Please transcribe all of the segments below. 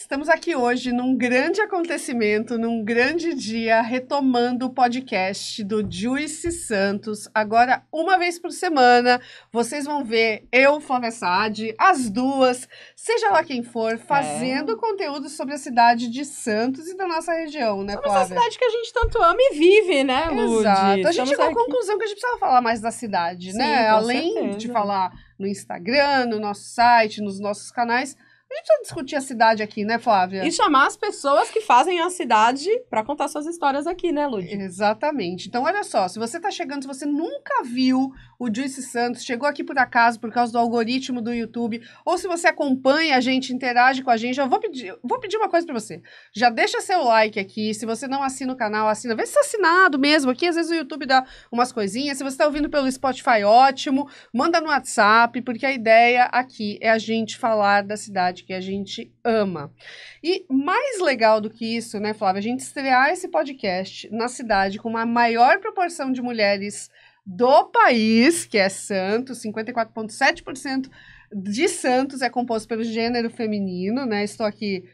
Estamos aqui hoje num grande acontecimento, num grande dia, retomando o podcast do Joyce Santos. Agora, uma vez por semana, vocês vão ver eu, Flávia Saad, as duas, seja lá quem for, fazendo conteúdo sobre a cidade de Santos e da nossa região, né, Flávia? Essa cidade que a gente tanto ama e vive, né, Lud? Exato. A gente chegou à conclusão que a gente precisava falar mais da cidade, né? Além de falar no Instagram, no nosso site, nos nossos canais, a gente precisa discutir a cidade aqui, né, Flávia? E chamar as pessoas que fazem a cidade para contar suas histórias aqui, né, Lud? Exatamente. Então, olha só, se você tá chegando, se você nunca viu o Joyce Santos, chegou aqui por acaso, por causa do algoritmo do YouTube, ou se você acompanha a gente, interage com a gente, eu vou pedir uma coisa para você. Já deixa seu like aqui, se você não assina o canal, assina. Vê se tá assinado mesmo aqui, às vezes o YouTube dá umas coisinhas. Se você tá ouvindo pelo Spotify, ótimo. Manda no WhatsApp, porque a ideia aqui é a gente falar da cidade que a gente ama. E mais legal do que isso, né, Flávia, a gente estrear esse podcast na cidade com uma maior proporção de mulheres do país, que é Santos, 54,7% de Santos é composto pelo gênero feminino, né? Estou aqui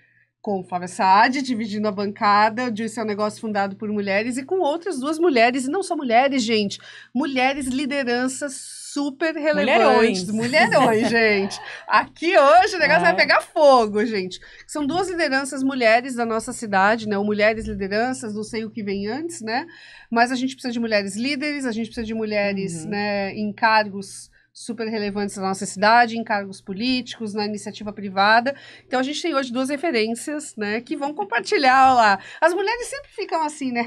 com Flávia Saad, dividindo a bancada. O Joyce é um negócio fundado por mulheres e com outras duas mulheres, e não só mulheres, gente, mulheres lideranças super relevantes. Mulherões, gente. Aqui hoje o negócio vai pegar fogo, gente. São duas lideranças mulheres da nossa cidade, né? Ou mulheres lideranças, não sei o que vem antes, né? Mas a gente precisa de mulheres líderes, a gente precisa de mulheres, né, em cargos super relevantes na nossa cidade, em cargos políticos, na iniciativa privada. Então, a gente tem hoje duas referências, né, que vão compartilhar lá. As mulheres sempre ficam assim, né?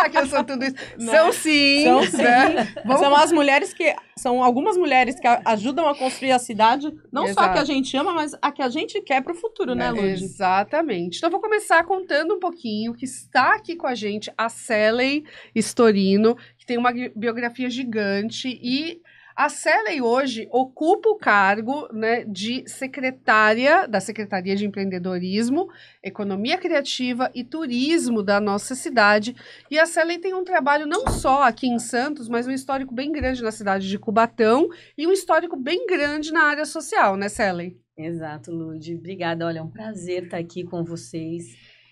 Que eu sou tudo isso. Né? São sim. São sim. Né? São as mulheres que... São algumas mulheres que ajudam a construir a cidade, não só a que a gente ama, mas a que a gente quer para o futuro, né, Lud? Exatamente. Então, eu vou começar contando um pouquinho que está aqui com a gente a Célia Storino, que tem uma biografia gigante e... A Célia hoje ocupa o cargo, né, de secretária da Secretaria de Empreendedorismo, Economia Criativa e Turismo da nossa cidade. E a Célia tem um trabalho não só aqui em Santos, mas um histórico bem grande na cidade de Cubatão e um histórico bem grande na área social, né, Célia? Exato, Lud. Obrigada. Olha, é um prazer estar aqui com vocês,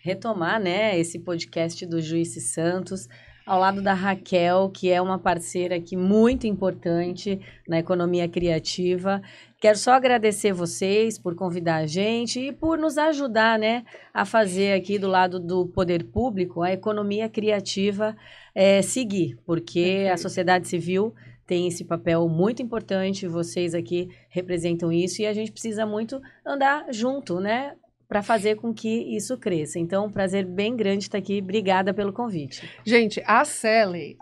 retomar, né, esse podcast do Joyce Santos, ao lado da Raquel, que é uma parceira aqui muito importante na economia criativa. Quero só agradecer vocês por convidar a gente e por nos ajudar, né, a fazer aqui do lado do poder público a economia criativa seguir, porque a sociedade civil tem esse papel muito importante, vocês aqui representam isso e a gente precisa muito andar junto, né, para fazer com que isso cresça. Então, um prazer bem grande estar aqui. Obrigada pelo convite. Gente, a Célia,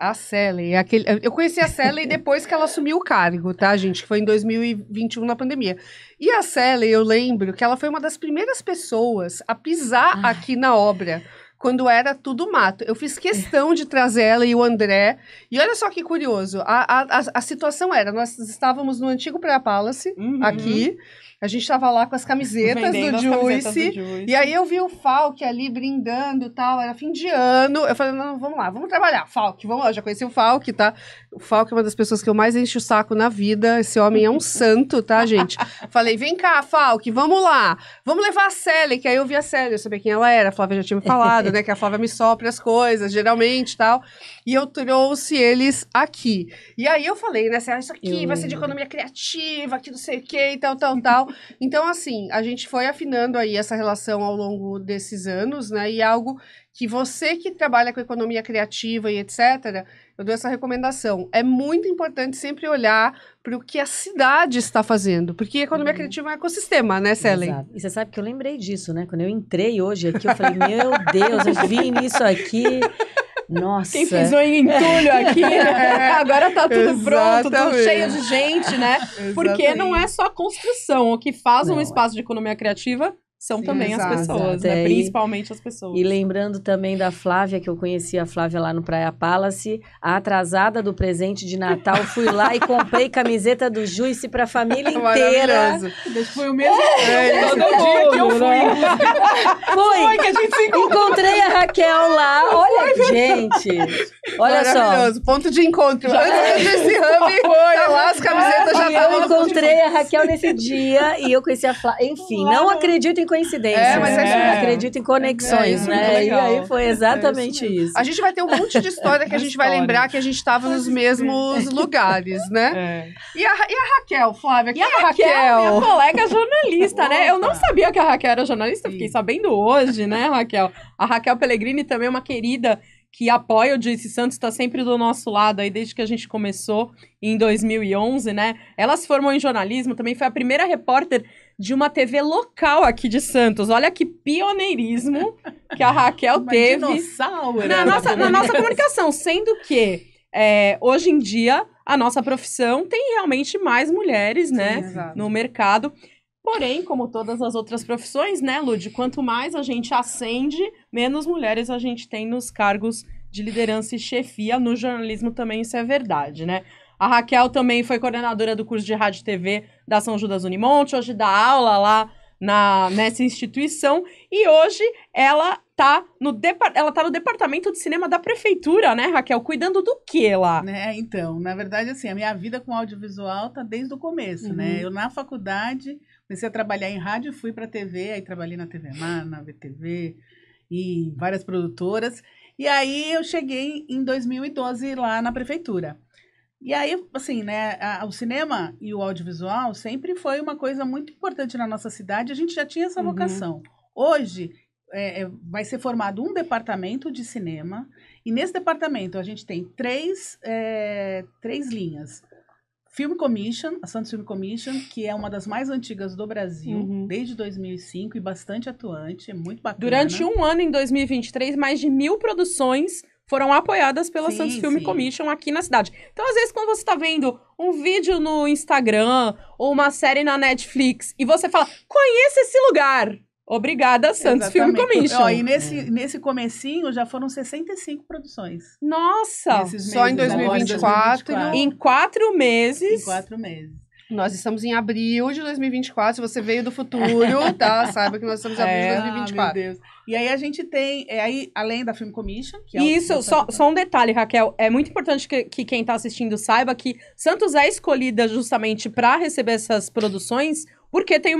eu conheci a Célia depois que ela assumiu o cargo, tá, gente? Que foi em 2021, na pandemia. E a Célia, eu lembro que ela foi uma das primeiras pessoas a pisar aqui na obra, quando era tudo mato. Eu fiz questão de trazer ela e o André. E olha só que curioso. A situação era, nós estávamos no antigo Praia Palace, aqui. A gente estava lá com as camisetas do Joyce. E aí eu vi o Falk ali brindando e tal. Era fim de ano. Eu falei, não, vamos lá, vamos trabalhar. Falk, vamos lá. Eu já conheci o Falk, tá? O Falk é uma das pessoas que eu mais encho o saco na vida. Esse homem é um santo, tá, gente? Falei, vem cá, Falk, vamos lá. Vamos levar a Célia, que aí eu vi a Célia, eu sabia quem ela era. A Flávia já tinha me falado, né? Que a Flávia me sopra as coisas, geralmente e tal. E eu trouxe eles aqui. E aí eu falei, né? Isso aqui vai ser de economia criativa, que não sei o que e tal. Então, assim, a gente foi afinando aí essa relação ao longo desses anos, né? E algo que você que trabalha com economia criativa e etc., eu dou essa recomendação. É muito importante sempre olhar para o que a cidade está fazendo, porque a economia criativa é um ecossistema, né, Célia? Exato. E você sabe que eu lembrei disso, né? Quando eu entrei hoje aqui, eu falei, meu Deus, eu vi nisso aqui... Nossa. Quem pisou em entulho aqui, né? Agora tá tudo pronto, tudo cheio de gente, né? Porque não é só a construção. O que faz um espaço de economia criativa são também as pessoas, né? Principalmente as pessoas. E lembrando também da Flávia, que eu conheci a Flávia lá no Praia Palace, a atrasada do presente de Natal, fui lá e comprei camiseta do Joyce pra família inteira. Foi o mesmo dia que eu fui. Foi que a gente se encontrou. Encontrei a Raquel lá. Olha, gente. Olha Maravilhoso. só. Ponto de encontro. Antes desse hub, tá lá, as camisetas já estavam. Eu encontrei a Raquel nesse dia e eu conheci a Flávia. Enfim, não acredito em coincidências. Mas é acredito em conexões, né? E aí foi exatamente isso. A gente vai ter um monte de história que a gente vai lembrar que a gente estava nos mesmos lugares, né? E a Raquel, Flávia? E a Raquel, minha colega jornalista, né? Eu não sabia que a Raquel era jornalista, fiquei sabendo hoje, né, Raquel? A Raquel Pellegrini também é uma querida que apoia o Joyce Santos, está sempre do nosso lado aí desde que a gente começou em 2011, né? Ela se formou em jornalismo, também foi a primeira repórter de uma TV local aqui de Santos. Olha que pioneirismo que a Raquel teve na nossa comunicação, sendo que hoje em dia a nossa profissão tem realmente mais mulheres, né, no mercado. Porém, como todas as outras profissões, né, Lud, quanto mais a gente ascende, menos mulheres a gente tem nos cargos de liderança e chefia. No jornalismo também isso é verdade, né? A Raquel também foi coordenadora do curso de rádio e TV da São Judas Unimonte, hoje dá aula lá nessa instituição, e hoje ela tá no departamento de cinema da prefeitura, né, Raquel? Cuidando do quê lá? Então, na verdade, assim, a minha vida com audiovisual tá desde o começo, né? Eu, na faculdade, comecei a trabalhar em rádio, fui pra TV, aí trabalhei na TV Mar, na VTV, e várias produtoras. E aí eu cheguei em 2012 lá na prefeitura. E aí, assim, né, o cinema e o audiovisual sempre foi uma coisa muito importante na nossa cidade, a gente já tinha essa vocação. Hoje, vai ser formado um departamento de cinema, e nesse departamento a gente tem três linhas. Film Commission, a Santos Film Commission, que é uma das mais antigas do Brasil, desde 2005, e bastante atuante, é muito bacana. Durante um ano, em 2023, mais de 1.000 produções foram apoiadas pela Santos Film Commission aqui na cidade. Então, às vezes, quando você está vendo um vídeo no Instagram ou uma série na Netflix e você fala, conheça esse lugar. Obrigada, Santos Film Commission. E nesse comecinho já foram 65 produções. Nossa! Só em 2024. Em 4 meses. Em 4 meses. Nós estamos em abril de 2024. Se você veio do futuro, tá? Saiba que nós estamos em abril de 2024. Meu Deus. E aí a gente tem, além da Film Commission... que Isso, só um detalhe, Raquel. É muito importante que quem está assistindo saiba que Santos é escolhida justamente para receber essas produções, porque tem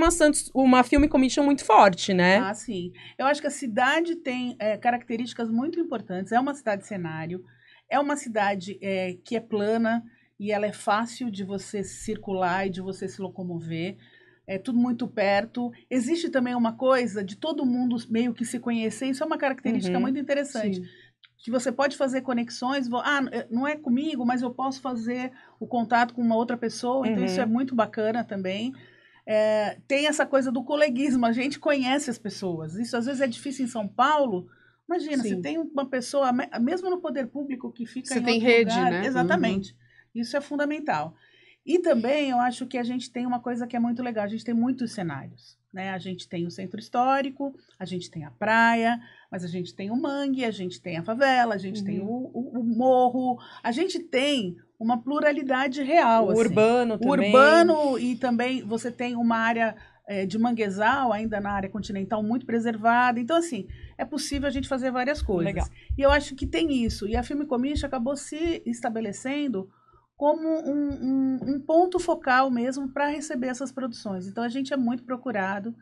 uma Film Commission muito forte, né? Ah, sim. Eu acho que a cidade tem características muito importantes. É uma cidade cenário, é uma cidade que é plana, e ela é fácil de você circular e de você se locomover. É tudo muito perto. Existe também uma coisa de todo mundo meio que se conhecer. Isso é uma característica muito interessante. Sim. Que você pode fazer conexões. Não é comigo, mas eu posso fazer o contato com uma outra pessoa. Então, isso é muito bacana também. Tem essa coisa do coleguismo. A gente conhece as pessoas. Isso, às vezes, é difícil em São Paulo. Imagina, se tem uma pessoa, mesmo no poder público, que fica em outro lugar. Você tem rede, né? Exatamente. Isso é fundamental. E também eu acho que a gente tem uma coisa que é muito legal, a gente tem muitos cenários, né? A gente tem o centro histórico, a gente tem a praia, mas a gente tem o mangue, a gente tem a favela, a gente tem o morro, a gente tem uma pluralidade real. O urbano também. O urbano, e também você tem uma área de manguezal, ainda na área continental, muito preservada. Então, assim, é possível a gente fazer várias coisas. Legal. E eu acho que tem isso. E a Film Commission acabou se estabelecendo como um ponto focal mesmo para receber essas produções. Então, a gente é muito procurado.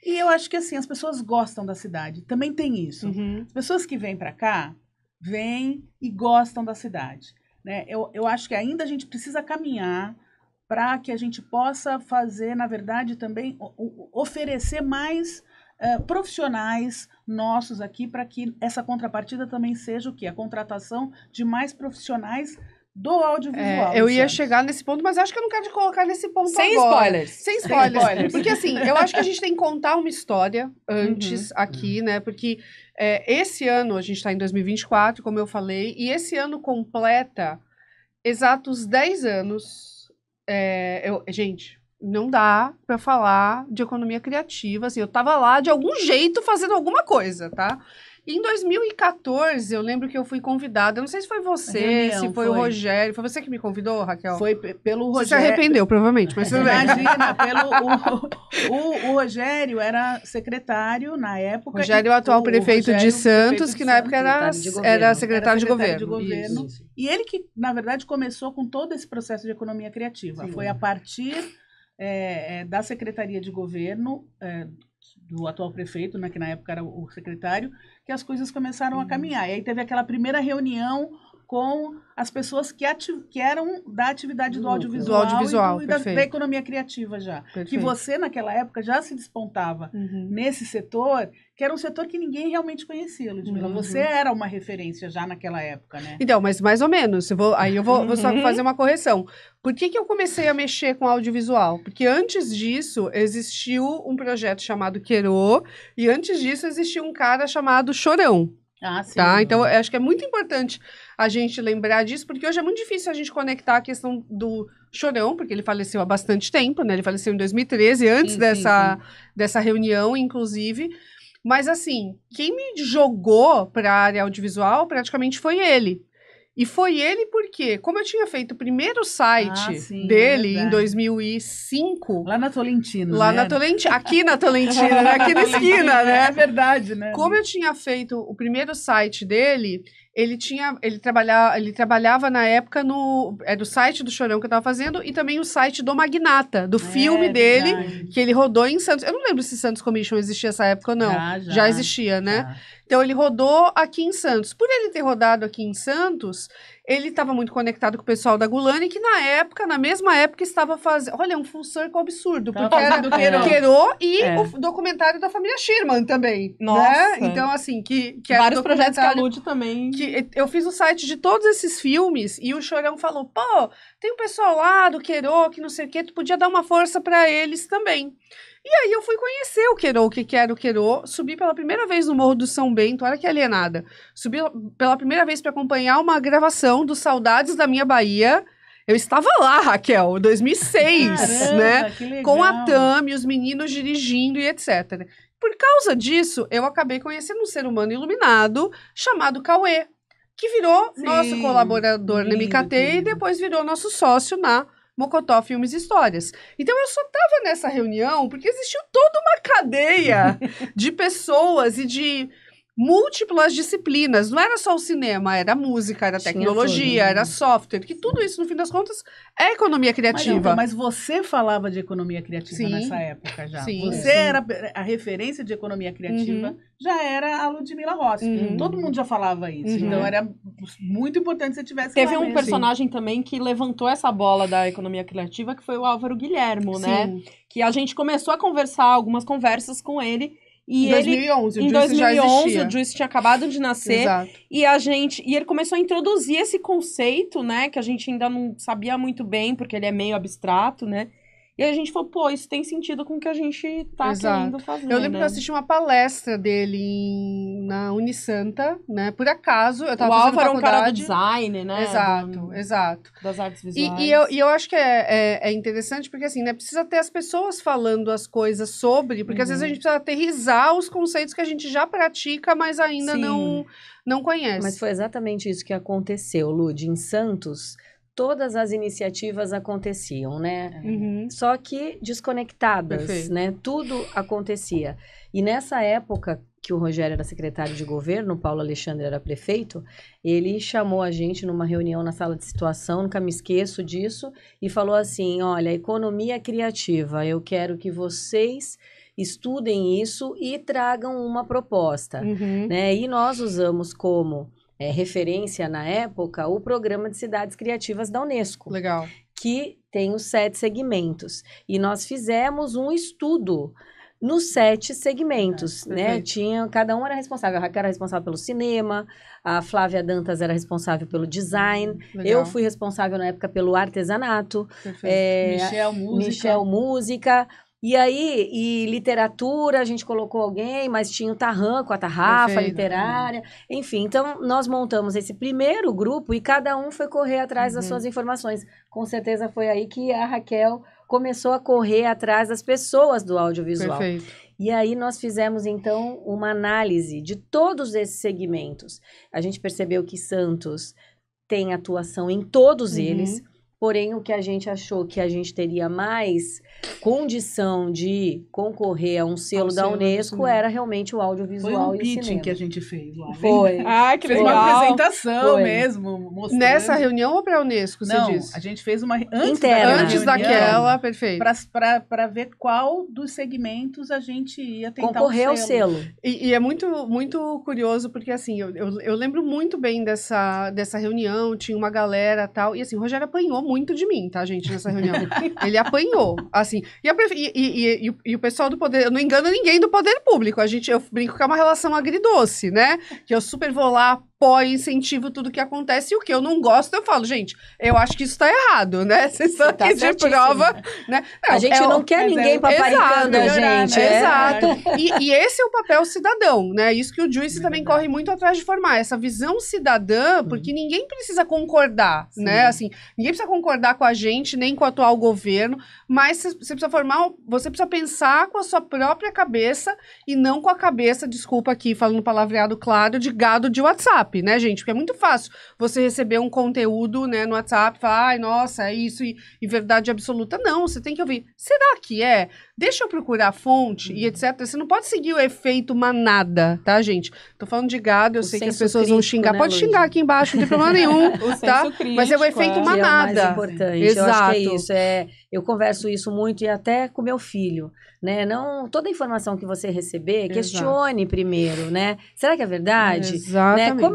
E eu acho que, assim, as pessoas gostam da cidade. Também tem isso. As pessoas que vêm para cá, vêm e gostam da cidade, né? Eu acho que ainda a gente precisa caminhar para que a gente possa fazer, na verdade, também oferecer mais profissionais nossos aqui, para que essa contrapartida também seja o quê? A contratação de mais profissionais do audiovisual. Eu ia chegar nesse ponto, mas acho que eu não quero te colocar nesse ponto Sem agora. Spoilers. Sem spoilers. Porque, assim, eu acho que a gente tem que contar uma história antes aqui, né? Porque esse ano, a gente está em 2024, como eu falei, e esse ano completa exatos 10 anos. Gente, não dá para falar de economia criativa, assim, eu tava lá de algum jeito fazendo alguma coisa, tá? Em 2014, eu lembro que eu fui convidada, não sei se foi você, se foi o Rogério, foi você que me convidou, Raquel? Foi pelo Rogério. Você se arrependeu, provavelmente, mas tudo bem. Imagina, o Rogério era secretário na época. Rogério, o atual prefeito de Santos, que na época era secretário de governo. Isso. E ele que, na verdade, começou com todo esse processo de economia criativa. Sim. Foi a partir da Secretaria de Governo, do atual prefeito, né, que na época era o secretário, que as coisas começaram a caminhar. E aí teve aquela primeira reunião com as pessoas que eram da atividade do audiovisual, e da economia criativa já. Perfeito. Que você, naquela época, já se despontava nesse setor, que era um setor que ninguém realmente conhecia, Ludmila. Você era uma referência já naquela época, né? Então, mas mais ou menos. Eu vou só fazer uma correção. Por que eu comecei a mexer com audiovisual? Porque antes disso, existiu um projeto chamado Querô, e antes disso, existiu um cara chamado Chorão. Sim. Tá? Então, eu acho que é muito importante a gente lembrar disso, porque hoje é muito difícil a gente conectar a questão do Chorão, porque ele faleceu há bastante tempo, né? Ele faleceu em 2013, antes dessa reunião, inclusive. Mas, assim, quem me jogou para a área audiovisual praticamente foi ele. E foi ele porque, como eu tinha feito o primeiro site dele em 2005... Lá na Tolentino, Lá na Tolentino, aqui na Tolentino, né? Aqui na esquina, né? É verdade, né? Como eu tinha feito o primeiro site dele, ele trabalhava na época do site do Chorão que eu tava fazendo e também o site do Magnata, do filme dele, verdade. Que ele rodou em Santos. Eu não lembro se Santos Commission existia nessa época ou não. Já existia, né? Já. Então, ele rodou aqui em Santos. Por ele ter rodado aqui em Santos, ele estava muito conectado com o pessoal da Gulani, que na mesma época, estava fazendo... Olha, um full circle absurdo, porque era do Querô e o documentário da família Schirman também. Nossa! Né? Então, assim, que vários projetos que a Lud também... Eu fiz o site de todos esses filmes e o Chorão falou, pô, tem um pessoal lá do Querô, que não sei o quê, tu podia dar uma força para eles também. E aí eu fui conhecer o Querô, o que era o Querô, subi pela primeira vez no Morro do São Bento, olha que alienada, subi pela primeira vez para acompanhar uma gravação do Saudades da Minha Bahia. Eu estava lá, Raquel, em 2006, Caramba, né, que legal. com a Tami, os meninos dirigindo e etc. Por causa disso, eu acabei conhecendo um ser humano iluminado chamado Cauê, que virou nosso colaborador na MKT e depois virou nosso sócio na Mocotó Filmes e Histórias. Então, eu só estava nessa reunião porque existiu toda uma cadeia de pessoas e de múltiplas disciplinas. Não era só o cinema, era música, era tecnologia, era software, que tudo isso, no fim das contas, é economia criativa. Mas você falava de economia criativa nessa época já. Você era a referência de economia criativa, já era a Ludmila Rossi. Todo mundo já falava isso. Então, era muito importante que você tivesse Teve um personagem também que levantou essa bola da economia criativa, que foi o Álvaro Guilhermo, né? Que a gente começou a conversar, algumas conversas com ele. E em 2011, o Juice tinha acabado de nascer. Exato. E ele começou a introduzir esse conceito, né? Que a gente ainda não sabia muito bem, porque ele é meio abstrato, né? E aí a gente falou, pô, isso tem sentido com o que a gente tá querendo fazer, Eu lembro que eu assisti uma palestra dele na Unisanta, né? Por acaso, eu tava fazendo faculdade. O Álvaro é um cara do design, né? Exato. Das artes visuais. E eu acho que é interessante porque, assim, né? Precisa ter as pessoas falando as coisas sobre, porque às vezes a gente precisa aterrissar os conceitos que a gente já pratica, mas ainda não conhece. Mas foi exatamente isso que aconteceu, Lud. Em Santos, todas as iniciativas aconteciam, né? Só que desconectadas, né? Tudo acontecia. E nessa época que o Rogério era secretário de governo, o Paulo Alexandre era prefeito, ele chamou a gente numa reunião na sala de situação, nunca me esqueço disso, e falou assim, olha, economia criativa, eu quero que vocês estudem isso e tragam uma proposta, né? E nós usamos como referência na época o Programa de Cidades Criativas da Unesco. Legal. Que tem os 7 segmentos. E nós fizemos um estudo nos 7 segmentos, né? Cada um era responsável. A Raquel era responsável pelo cinema, a Flávia Dantas era responsável pelo design, eu fui responsável na época pelo artesanato, Michel Música. E aí, literatura, a gente colocou alguém, mas tinha o Tarran com a tarrafa literária. Enfim, então nós montamos esse primeiro grupo e cada um foi correr atrás das suas informações. Com certeza foi aí que a Raquel começou a correr atrás das pessoas do audiovisual. E aí nós fizemos, então, uma análise de todos esses segmentos. A gente percebeu que Santos tem atuação em todos eles, porém o que a gente achou que a gente teria mais condição de concorrer a um selo da Unesco era realmente o audiovisual Foi e o pitching cinema. que a gente fez lá. Foi. Ah, que Fez legal. uma apresentação mesmo, mostrando. Nessa reunião ou para a Unesco, você Não, disse? a gente fez uma Interna. Antes daquela, perfeito. Para ver qual dos segmentos a gente ia tentar Concorrer ao selo. E é muito, muito curioso, porque assim, eu lembro muito bem dessa reunião, tinha uma galera e tal, e assim, o Rogério apanhou muito de mim, tá, gente, nessa reunião. Ele apanhou, assim, e o pessoal do poder, eu não engano ninguém do poder público, eu brinco que é uma relação agridoce, né, que eu super vou lá, apoio, incentivo tudo que acontece, e o que eu não gosto, eu falo, gente, eu acho que isso tá errado, né, vocês estão aqui de prova, né. Não, a gente não quer ninguém paparicando a gente. Exato. E esse é o papel cidadão, né, isso que o Juice também corre muito atrás de formar, essa visão cidadã, porque ninguém precisa concordar, né, assim, ninguém precisa concordar com a gente, nem com o atual governo, mas você precisa pensar com a sua própria cabeça e não com a cabeça, desculpa aqui, falando palavreado claro, de gado de WhatsApp, né, gente? Porque é muito fácil você receber um conteúdo, né, no WhatsApp, falar, ai, nossa, é isso e verdade absoluta. Não, você tem que ouvir. Será que é? Deixa eu procurar a fonte e etc. Você não pode seguir o efeito manada, tá, gente? Tô falando de gado, eu sei que as pessoas vão xingar. Né, pode xingar aqui embaixo, não tem problema nenhum, tá? Crítico, mas é o efeito manada. É o mais importante. Exato. Eu acho que é isso. Eu converso isso muito e até com meu filho, né? Não, toda informação que você receber, questione primeiro, né? Será que é verdade? Exatamente. Né?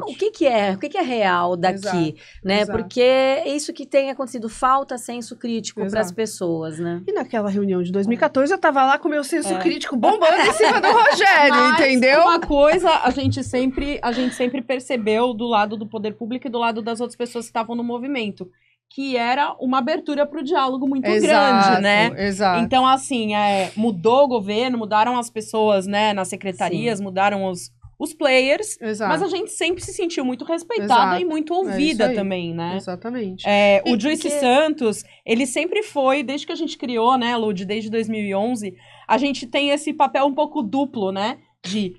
O que é real daqui, né? Exato. Porque é isso que tem acontecido, falta senso crítico para as pessoas, né? E naquela reunião de 2014, eu tava lá com o meu senso crítico bombando em cima do Rogério, entendeu? Uma coisa a gente sempre percebeu do lado do poder público e do lado das outras pessoas que estavam no movimento, que era uma abertura para o diálogo muito grande, né? Exato. Então, assim, mudou o governo, mudaram as pessoas, né, nas secretarias, mudaram os players, mas a gente sempre se sentiu muito respeitada e muito ouvida também, né? Exatamente. O Juice Santos, ele sempre foi, desde que a gente criou, né, Lud, desde 2011, a gente tem esse papel um pouco duplo, né, de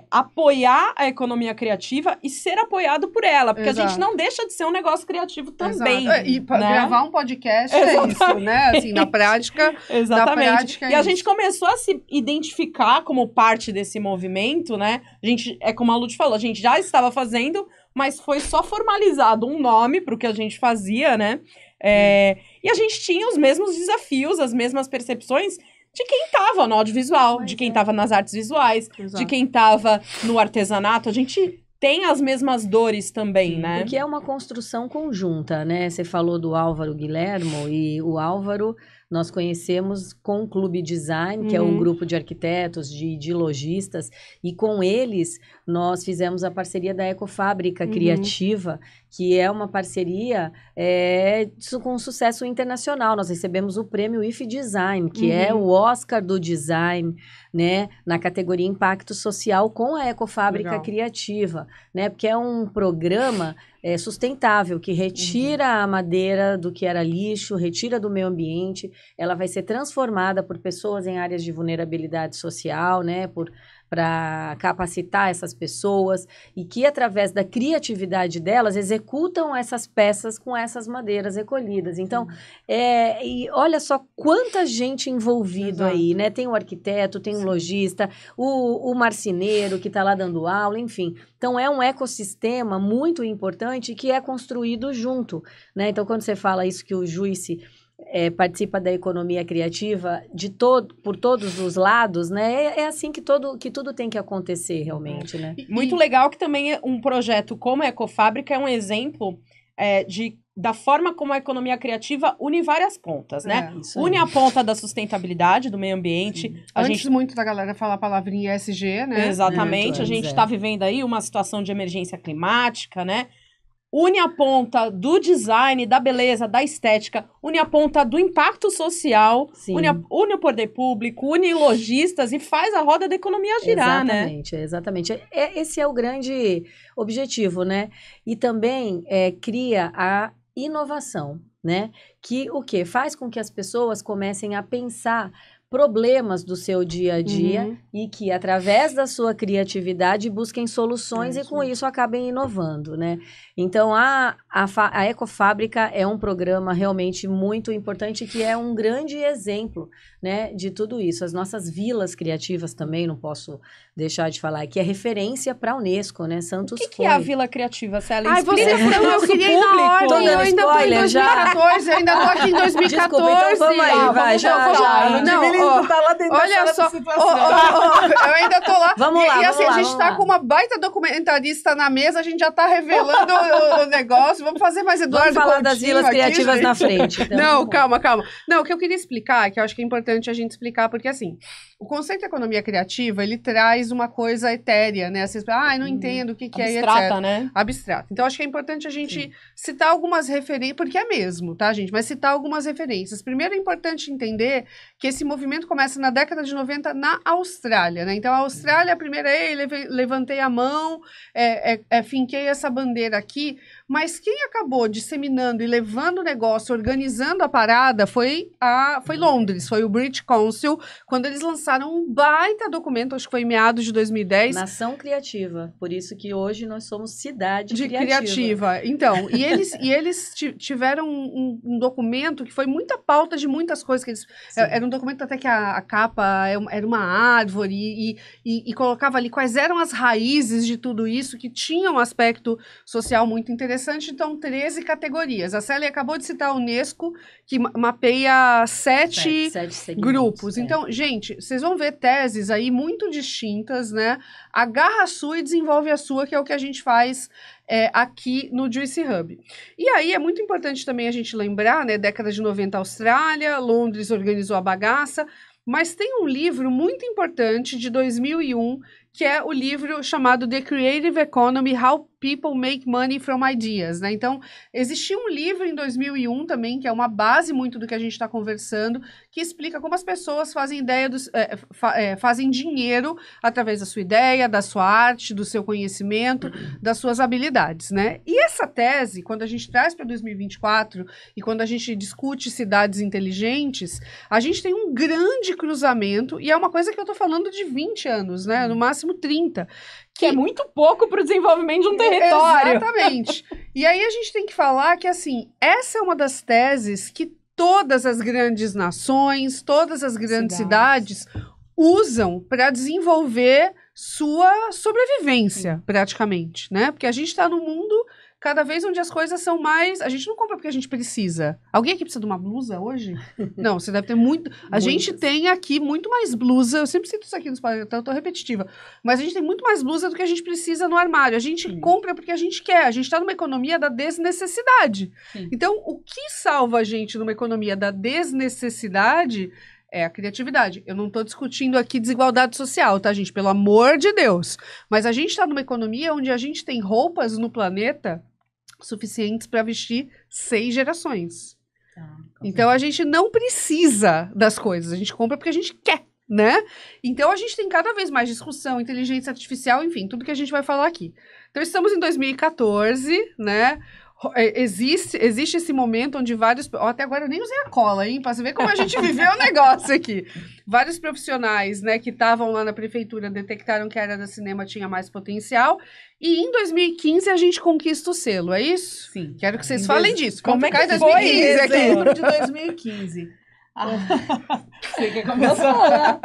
apoiar a economia criativa e ser apoiado por ela, porque a gente não deixa de ser um negócio criativo também. E gravar um podcast é isso, né? Assim, na prática. Exatamente. Na prática e a gente começou a se identificar como parte desse movimento, né? A gente, como a Lud falou, a gente já estava fazendo, mas foi só formalizado um nome para o que a gente fazia, né? E a gente tinha os mesmos desafios, as mesmas percepções de quem estava no audiovisual, de quem estava nas artes visuais, de quem estava no artesanato. A gente tem as mesmas dores também, né? Porque é uma construção conjunta, né? Você falou do Álvaro Guilhermo, e o Álvaro nós conhecemos com o Clube Design, que é um grupo de arquitetos, de lojistas, e com eles nós fizemos a parceria da Ecofábrica Criativa, que é uma parceria com sucesso internacional. Nós recebemos o prêmio IF Design, que é o Oscar do design, né, na categoria Impacto Social com a Ecofábrica Criativa, né, porque é um programa sustentável, que retira a madeira do que era lixo, retira do meio ambiente, ela vai ser transformada por pessoas em áreas de vulnerabilidade social, né, para capacitar essas pessoas e que, através da criatividade delas, executam essas peças com essas madeiras recolhidas. Então, e olha só quanta gente envolvida aí, né? Tem o arquiteto, tem o lojista, o marceneiro que está lá dando aula, enfim. Então, é um ecossistema muito importante que é construído junto, né? Então, quando você fala isso que o Juice participa da economia criativa por todos os lados, né? É assim que tudo tem que acontecer realmente, né? Muito legal que também um projeto como a Ecofábrica é um exemplo da forma como a economia criativa une várias pontas, né? Une a ponta da sustentabilidade, do meio ambiente. Antes muito da galera falar a palavrinha ESG, né? Exatamente. A gente está vivendo aí uma situação de emergência climática, né? Une a ponta do design, da beleza, da estética, une a ponta do impacto social, une o poder público, une lojistas e faz a roda da economia girar, Exatamente. Esse é o grande objetivo, né? E também cria a inovação, né? Que o quê? Faz com que as pessoas comecem a pensar problemas do seu dia a dia e que, através da sua criatividade, busquem soluções e, com isso, acabem inovando, né? Então, a Ecofábrica é um programa realmente muito importante que é um grande exemplo, né, de tudo isso. As nossas vilas criativas também, não posso deixar de falar, que é referência para a Unesco, né? Santos O que é a Vila Criativa, Célia? Ai, você falou, eu queria ir na ordem, eu ainda tô em 2014, eu ainda tô aqui em 2014. Desculpa, então vamos aí, vai, já. Não, tá lá dentro olha da só, situação. eu ainda tô lá. Vamos lá, e assim, vamos a gente lá, tá vamos com uma baita documentarista na mesa, a gente já tá revelando o negócio. Vamos fazer mais Eduardo Vamos falar das Coutinho vilas aqui, criativas gente. na frente. Então, Não, calma. Não, o que eu queria explicar, que eu acho que é importante a gente explicar, porque assim, o conceito de economia criativa, ele traz uma coisa etérea, né? Assim, não entendo o que é, etc. Abstrata, né? Abstrato. Então, acho que é importante a gente citar algumas referências, porque é mesmo, tá, gente? Mas citar algumas referências. Primeiro, é importante entender que esse movimento começa na década de 90 na Austrália, né? Então, a Austrália, a primeira, levantei a mão, finquei essa bandeira aqui, mas quem acabou disseminando e levando o negócio, organizando a parada, foi Londres, foi o British Council, quando eles lançaram um baita documento, acho que foi em meados de 2010. Nação criativa, por isso que hoje nós somos cidade criativa. Então, e eles tiveram um documento que foi muita pauta de muitas coisas que eles... Era um documento até que a capa era uma árvore e colocava ali quais eram as raízes de tudo isso, que tinha um aspecto social muito interessante. Então, 13 categorias. A Célia acabou de citar a Unesco, que mapeia 7 grupos. Então, gente, vocês vão ver teses aí muito distintas, né? Agarra a sua e desenvolve a sua, que é o que a gente faz aqui no Juicy Hub. E aí é muito importante também a gente lembrar, né? Década de 90, Austrália, Londres organizou a bagaça, mas tem um livro muito importante de 2001, que é o livro chamado The Creative Economy, How People Make Money from Ideas, né? Então, existia um livro em 2001 também, que é uma base muito do que a gente está conversando, que explica como as pessoas fazem fazem dinheiro através da sua ideia, da sua arte, do seu conhecimento, das suas habilidades, né? E essa tese, quando a gente traz para 2024 e quando a gente discute cidades inteligentes, a gente tem um grande cruzamento, e é uma coisa que eu estou falando de 20 anos, né? No máximo 30. Que é muito pouco para o desenvolvimento de um território. Exatamente. E aí a gente tem que falar que, assim, essa é uma das teses que todas as grandes nações, todas as grandes cidades usam para desenvolver sua sobrevivência, praticamente, né? Porque a gente está num mundo cada vez onde as coisas são mais... A gente não compra porque a gente precisa. Alguém aqui precisa de uma blusa hoje? Não, você deve ter muito... A gente tem aqui muito mais blusa. Eu sempre sinto isso aqui nos palestras, então eu tô repetitiva. Mas a gente tem muito mais blusa do que a gente precisa no armário. A gente compra porque a gente quer. A gente tá numa economia da desnecessidade. Então, o que salva a gente numa economia da desnecessidade é a criatividade. Eu não estou discutindo aqui desigualdade social, tá, gente? Pelo amor de Deus. Mas a gente está numa economia onde a gente tem roupas no planeta suficientes para vestir 6 gerações. Então, a gente não precisa das coisas. A gente compra porque a gente quer, né? Então, a gente tem cada vez mais discussão, inteligência artificial, enfim, tudo que a gente vai falar aqui. Então, estamos em 2014, né? Existe esse momento onde vários... até agora eu nem usei a cola, hein? Pra você ver como a gente viveu o negócio aqui. Vários profissionais, né, que estavam lá na prefeitura detectaram que a área do cinema tinha mais potencial. E em 2015 a gente conquista o selo, é isso? Sim. Quero que vocês falem disso. Como é que cai foi 2015 aqui? Dezembro de 2015. Você quer começar?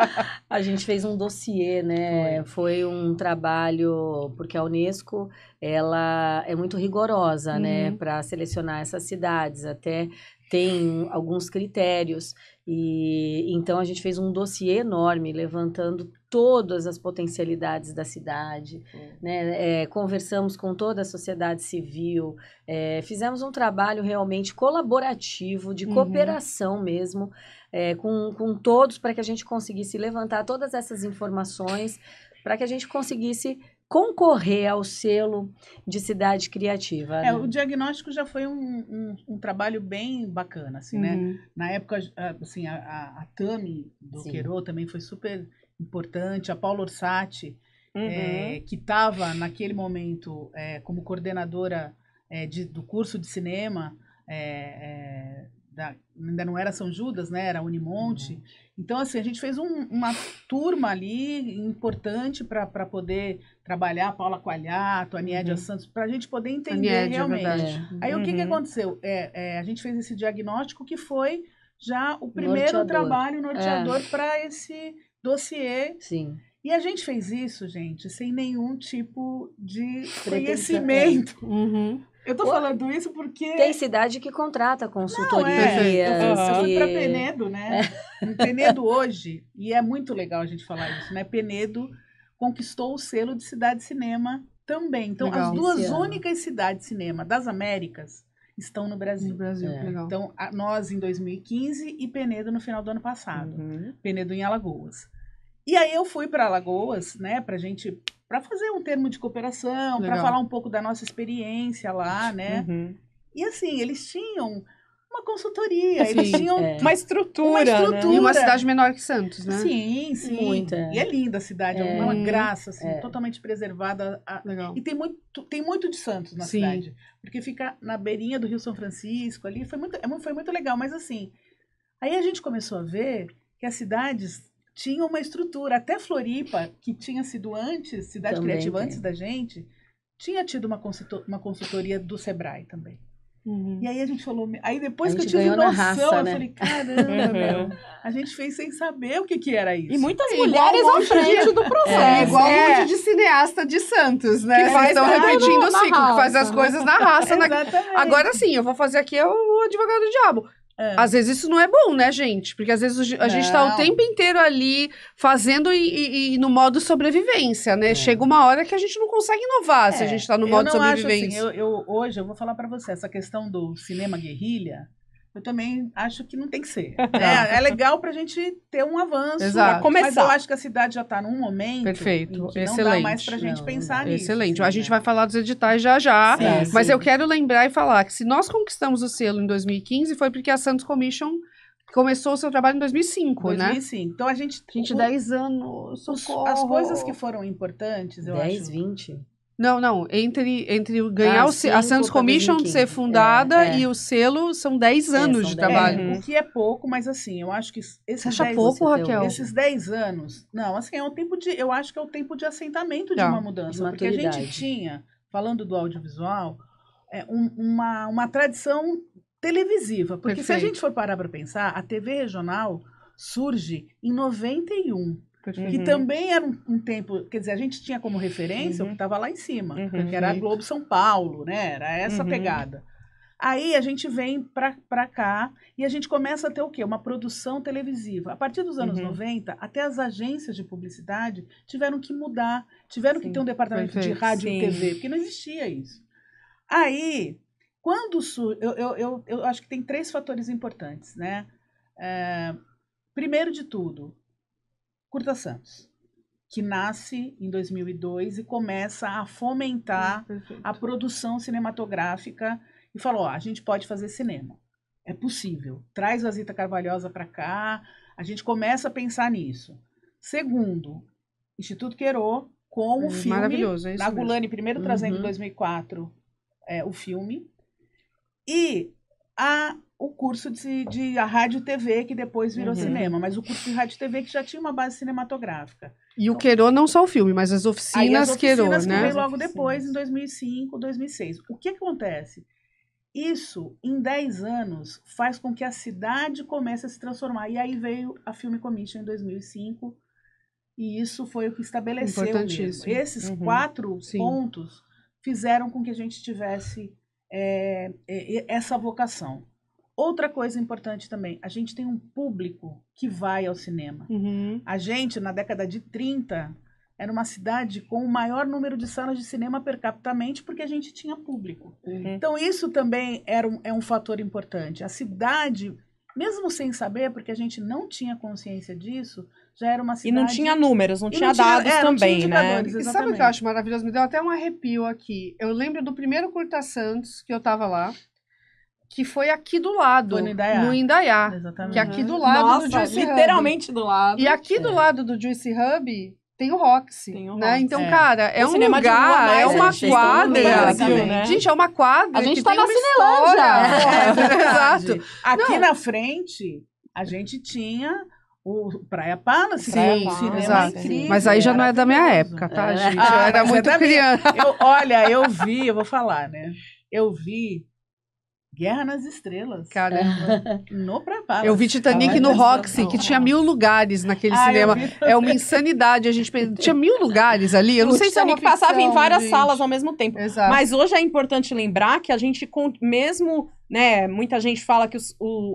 A gente fez um dossiê, né? Foi um trabalho, porque a Unesco, ela é muito rigorosa, né? Para selecionar essas cidades, até tem alguns critérios. E então a gente fez um dossiê enorme, levantando todas as potencialidades da cidade, né? Conversamos com toda a sociedade civil, fizemos um trabalho realmente colaborativo, de cooperação mesmo, com todos, para que a gente conseguisse levantar todas essas informações, para que a gente conseguisse concorrer ao selo de cidade criativa. Né? O diagnóstico já foi um trabalho bem bacana, assim, né? Na época, assim, a Tami do Queiro também foi super importante, a Paula Orsatti, que estava naquele momento como coordenadora do curso de cinema ainda não era São Judas, né? Era Unimonte. Então, assim, a gente fez uma turma ali importante para poder trabalhar, a Paula Qualiato, a Niédia Santos, para a gente poder entender realmente. Aí, o que aconteceu? A gente fez esse diagnóstico que foi já o primeiro trabalho norteador para esse dossiê. Sim. E a gente fez isso, gente, sem nenhum tipo de conhecimento. Eu tô falando isso porque... Tem cidade que contrata consultorias. Eu fui para Penedo, né? Penedo hoje, e é muito legal a gente falar isso, né? Penedo conquistou o selo de cidade de cinema também. Então, legal. As duas únicas cidades de cinema das Américas estão no Brasil. No Brasil, legal. Então, nós em 2015 e Penedo no final do ano passado. Penedo em Alagoas. E aí eu fui para Alagoas, né, para fazer um termo de cooperação, para falar um pouco da nossa experiência lá, né? E assim, eles tinham uma consultoria, eles tinham uma estrutura. Né? E uma cidade menor que Santos, né? Sim. Muito, E é linda a cidade, é uma graça, assim, totalmente preservada. Legal. E tem muito de Santos na cidade, porque fica na beirinha do Rio São Francisco ali, foi muito legal, mas assim, aí a gente começou a ver que as cidades tinha uma estrutura. Até Floripa, que tinha sido antes, cidade também criativa antes da gente, tinha tido uma consultoria do Sebrae também. E aí a gente falou... Aí depois que eu tive noção, eu falei, caramba, meu, a gente fez sem saber o que era isso. E muitas mulheres à frente do processo. Igual um monte de cineasta de Santos, né? Que estão repetindo o ciclo, que faz as coisas na raça. Agora sim, eu vou fazer aqui o advogado do diabo. Às vezes isso não é bom, né, gente? Porque às vezes a gente tá o tempo inteiro ali fazendo e no modo sobrevivência, né? Chega uma hora que a gente não consegue inovar se a gente tá no modo sobrevivência. Assim, hoje eu vou falar pra você, essa questão do cinema guerrilha, eu também acho que não tem que ser. É legal pra gente ter um avanço. Exato. Mas eu acho que a cidade já tá num momento perfeito, em que excelente. Não dá mais pra gente pensar nisso. Excelente. A gente vai falar dos editais já. Mas eu quero lembrar e falar que se nós conquistamos o selo em 2015, foi porque a Santos Commission começou o seu trabalho em 2005, né? 2005. Então a gente 10 anos, socorro. As coisas que foram importantes, eu 10, acho. 20? Não. Entre ganhar a Santos Commission ser fundada e o selo, são 10 anos de trabalho. O que é pouco, mas assim, eu acho que esses Você acha pouco, Raquel? Esses 10 anos, não, assim, eu acho que é o tempo de assentamento de uma mudança. Porque a gente tinha, falando do audiovisual, uma tradição televisiva. Porque se a gente for parar para pensar, a TV regional surge em 91. Que também era um tempo, quer dizer, a gente tinha como referência o que estava lá em cima, que era a Globo São Paulo, né? Era essa pegada. Aí a gente vem para cá e a gente começa a ter o quê? Uma produção televisiva. A partir dos anos 90, até as agências de publicidade tiveram que mudar, tiveram que ter um departamento de rádio e TV, porque não existia isso. Aí, quando eu acho que tem 3 fatores importantes, né? Primeiro de tudo, Curta Santos, que nasce em 2002 e começa a fomentar a produção cinematográfica e falou, a gente pode fazer cinema, é possível, traz o Zita Carvalhosa para cá, a gente começa a pensar nisso. Segundo, Instituto Queirô, com o filme, maravilhoso, é isso Nagulani primeiro trazendo em 2004 o filme, e o curso de rádio e TV, que depois virou cinema, mas o curso de rádio e TV que já tinha uma base cinematográfica. E o Queirô, não só o filme, mas as oficinas Queirô, né? As oficinas que veio logo depois, em 2005, 2006. O que acontece? Isso, em 10 anos, faz com que a cidade comece a se transformar. E aí veio a Film Commission em 2005, e isso foi o que estabeleceu mesmo. Esses 4 pontos fizeram com que a gente tivesse essa vocação. Outra coisa importante também, a gente tem um público que vai ao cinema. A gente, na década de 30, era uma cidade com o maior número de salas de cinema per capita, porque a gente tinha público. Então, isso também é um fator importante. A cidade, mesmo sem saber, porque a gente não tinha consciência disso, já era uma cidade... E não tinha números, não tinha dados também, né? E sabe o que eu acho maravilhoso? Me deu até um arrepio aqui. Eu lembro do primeiro Curta Santos, que eu tava lá, que foi aqui do lado, no Indaiá. Exatamente. Que é aqui do lado do Juice Hub. Literalmente do lado. E aqui do lado do Juice Hub tem o Roxy, né? Então, cara, é um lugar, é uma quadra. né? Gente, é uma quadra. A gente que tá tem na uma Cinelândia. Exato. Aqui na frente, a gente tinha o Praia Palace, Sim, cinema exato. incrível. Mas aí já não é da minha maravilhoso. época, tá, gente? Eu era mas muito da minha. criança. Eu vou falar, né? Eu vi Guerra nas Estrelas. Caramba. No Praia Palace. Eu vi Titanic no Roxy, que tinha 1000 lugares naquele cinema. É uma insanidade. A gente tinha 1000 lugares ali. Eu não sei se é uma Titanic passava em várias gente. salas ao mesmo tempo. Exato. Mas hoje é importante lembrar que a gente, mesmo, né, muita gente fala que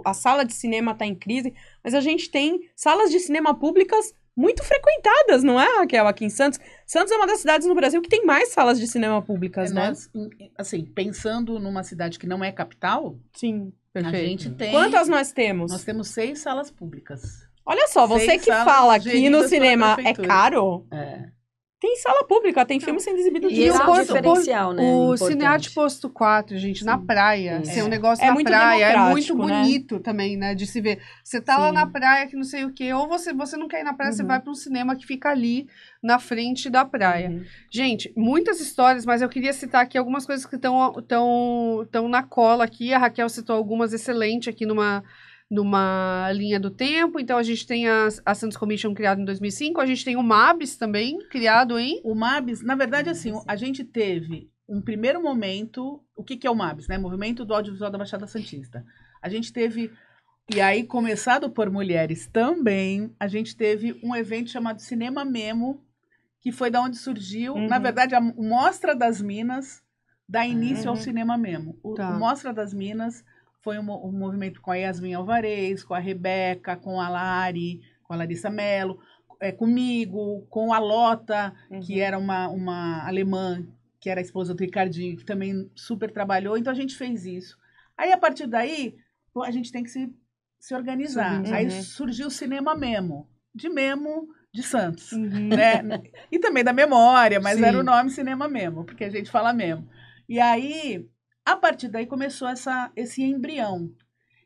a sala de cinema está em crise, mas a gente tem salas de cinema públicas muito frequentadas, não é, Raquel, aqui em Santos? Santos é uma das cidades no Brasil que tem mais salas de cinema públicas, né? Nós, assim, pensando numa cidade que não é capital, Sim, perfeito. a gente tem... Quantas nós temos? Nós temos 6 salas públicas. Olha só, você 6 que salas fala que no geridas pela cinema é prefeitura. caro, É. tem sala pública, tem filme sendo exibido E esse é um diferencial, né? O importante. Cinearte Posto 4, gente, na praia. Isso. Tem um negócio É na muito praia. É muito democrático, né? bonito também, né? De se ver. Você tá lá Sim. na praia que não sei o quê. Ou você não quer ir na praia, você vai para um cinema que fica ali na frente da praia. Uhum. Gente, muitas histórias, mas eu queria citar aqui algumas coisas que estão na cola aqui. A Raquel citou algumas excelentes aqui numa linha do tempo. Então, a gente tem a Santos Commission criada em 2005. A gente tem o MABS também, criado em... O MABS, na verdade, assim, a gente teve um primeiro momento... O que é o MABS, né? Movimento do Audiovisual da Baixada Santista. A gente teve... E aí, começado por mulheres também, a gente teve um evento chamado Cinema Memo, que foi da onde surgiu, na verdade, a Mostra das Minas dá início ao Cinema Memo. O Mostra das Minas foi um movimento com a Yasmin Alvarez, com a Rebeca, com a Lari, com a Larissa Mello, comigo, com a Lota, que era uma alemã, que era a esposa do Ricardinho, que também super trabalhou. Então, a gente fez isso. Aí, a partir daí, a gente tem que se organizar. Aí surgiu o Cinema Memo, de Santos, né? E também da memória, mas era o nome Cinema Memo, porque a gente fala Memo. E aí, a partir daí começou esse embrião.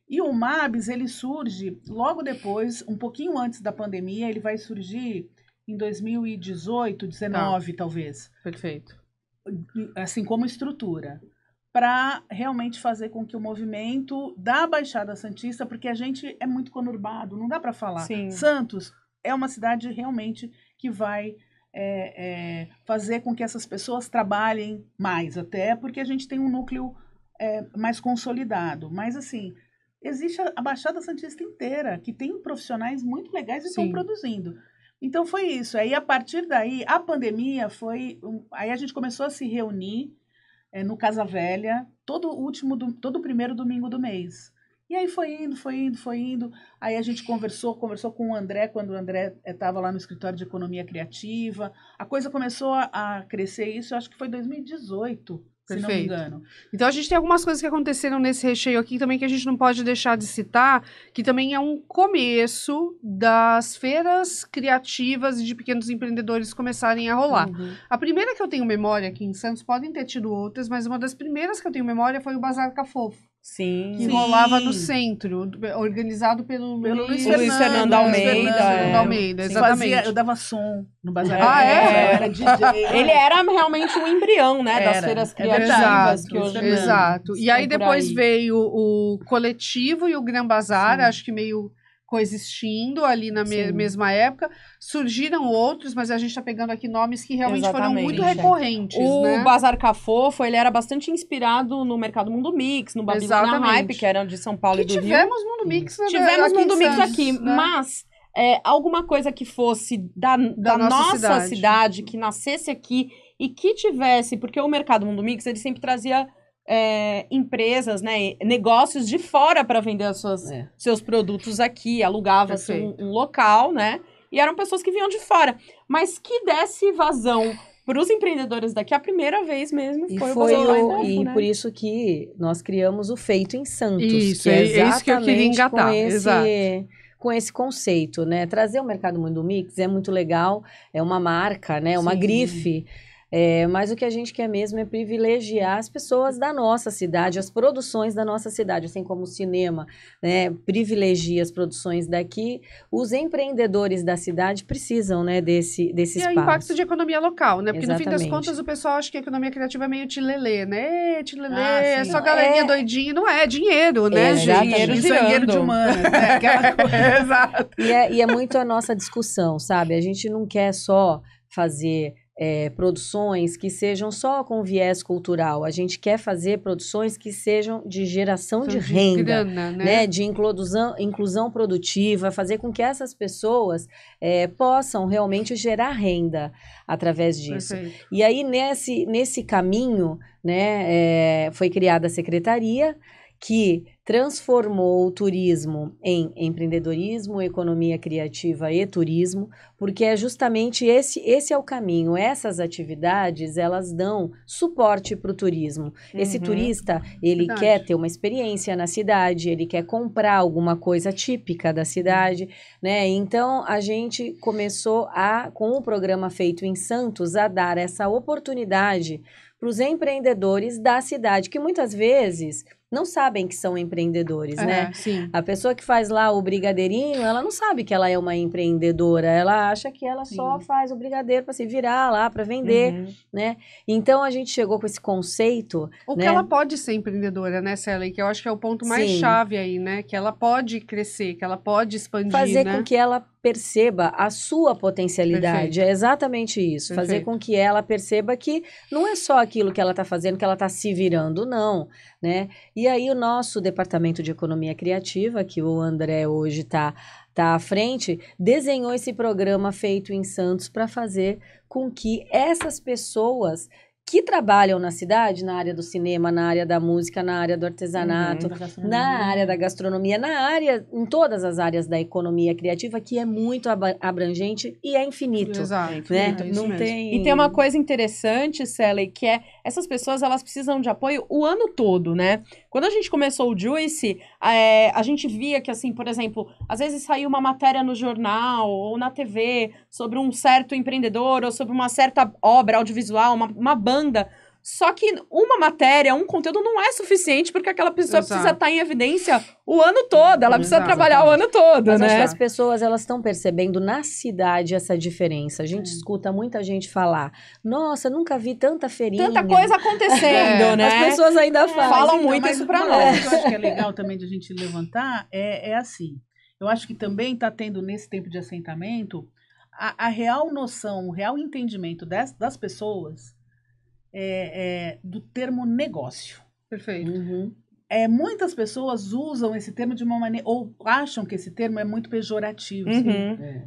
E o MABS, ele surge logo depois, um pouquinho antes da pandemia, ele vai surgir em 2018, 19 talvez. Perfeito. Assim, como estrutura. Para realmente fazer com que o movimento da Baixada Santista, porque a gente é muito conurbado, não dá para falar. Sim. Santos é uma cidade realmente que vai fazer com que essas pessoas trabalhem mais, até porque a gente tem um núcleo mais consolidado. Mas, assim, existe a Baixada Santista inteira, que tem profissionais muito legais e estão produzindo. Então, foi isso. Aí, a partir daí, a pandemia foi... Aí a gente começou a se reunir no Casa Velha, todo primeiro domingo do mês. E aí foi indo. Aí a gente conversou com o André, quando o André estava lá no escritório de economia criativa. A coisa começou a crescer, isso eu acho que foi 2018, se não me engano. Então a gente tem algumas coisas que aconteceram nesse recheio aqui também que a gente não pode deixar de citar, que também é um começo das feiras criativas e de pequenos empreendedores começarem a rolar. A primeira que eu tenho memória aqui em Santos, podem ter tido outras, mas uma das primeiras que eu tenho memória foi o Bazar Cafofo. Sim. Que rolava no centro, organizado pelo Luiz Fernando Almeida. Exatamente. Eu dava som no Bazar. Era DJ. Ele era realmente um embrião, né, das feiras criativas. Exato. E aí depois veio o Coletivo e o Gran Bazar, acho que meio coexistindo ali na mesma época. Surgiram outros, mas a gente está pegando aqui nomes que realmente foram muito recorrentes. O Bazar Cafofo, ele era bastante inspirado no Mercado Mundo Mix, no Babilônia Hype, que era de São Paulo e do Rio. Tivemos Mundo Mix Tivemos Mundo Mix aqui, mas alguma coisa que fosse da nossa cidade, que nascesse aqui e que tivesse, porque o Mercado Mundo Mix, ele sempre trazia empresas, né, negócios de fora para vender seus produtos aqui, alugava-se um local, né, e eram pessoas que vinham de fora, mas que desse vazão para os empreendedores daqui a primeira vez mesmo foi o E né? por isso que nós criamos o Feito em Santos, isso, que é isso que eu queria engatar, com esse conceito, né, trazer o Mercado Mundo Mix é muito legal, é uma marca, né, uma grife. Mas o que a gente quer mesmo é privilegiar as pessoas da nossa cidade, as produções da nossa cidade, assim como o cinema, né, privilegia as produções daqui, os empreendedores da cidade precisam, né, desse espaço. E o impacto de economia local, né? Porque Exatamente. no fim das contas o pessoal acha que a economia criativa é meio tilelê, né? Tilelê, é só galerinha doidinha, não é dinheiro, né, gente? Dinheiro de humanas, né? Aquela coisa. Exato. E é muito a nossa discussão, sabe? A gente não quer só fazer produções que sejam só com viés cultural. A gente quer fazer produções que sejam de geração de renda, grana, né? De inclusão produtiva, fazer com que essas pessoas possam realmente gerar renda através disso. Perfeito. E aí, nesse caminho, né, foi criada a secretaria, que transformou o turismo em empreendedorismo, economia criativa e turismo, porque é justamente esse é o caminho. Essas atividades, elas dão suporte para o turismo. Esse turista, ele quer ter uma experiência na cidade, ele quer comprar alguma coisa típica da cidade, né? Então, a gente começou com o programa feito em Santos, a dar essa oportunidade para os empreendedores da cidade, que muitas vezes não sabem que são empreendedores, né? Sim. A pessoa que faz lá o brigadeirinho, ela não sabe que ela é uma empreendedora, ela acha que ela só faz o brigadeiro para se virar lá, para vender, né? Então, a gente chegou com esse conceito... Ou que ela pode ser empreendedora, né, Célia? Que eu acho que é o ponto mais chave aí, né? Que ela pode crescer, que ela pode expandir, fazer né? com que ela perceba a sua potencialidade. Perfeito. É exatamente isso. Perfeito. Fazer com que ela perceba que não é só aquilo que ela está fazendo, que ela está se virando, não, né? E aí o nosso departamento de economia criativa, que o André hoje está à frente, desenhou esse programa feito em Santos para fazer com que essas pessoas que trabalham na cidade, na área do cinema, na área da música, na área do artesanato, na área da gastronomia, em todas as áreas da economia criativa, que é muito abrangente e é infinito. Exato. Né? Não tem... E tem uma coisa interessante, Célia, que é essas pessoas, elas precisam de apoio o ano todo, né? Quando a gente começou o Juice, a gente via que, assim, por exemplo, às vezes saía uma matéria no jornal ou na TV sobre um certo empreendedor ou sobre uma certa obra audiovisual, uma banda. Só que uma matéria, um conteúdo não é suficiente porque aquela pessoa precisa estar em evidência o ano todo. Ela precisa trabalhar o ano todo, Mas né? acho que as pessoas, elas estão percebendo na cidade essa diferença. A gente escuta muita gente falar, nossa, nunca vi tanta feirinha. Tanta coisa acontecendo, né? As pessoas ainda falam muito isso pra nós. O que eu acho que é legal também de a gente levantar é assim. Eu acho que também está tendo, nesse tempo de assentamento, a real noção, o real entendimento das pessoas do termo negócio. Perfeito. Muitas pessoas usam esse termo de uma maneira, ou acham que esse termo é muito pejorativo.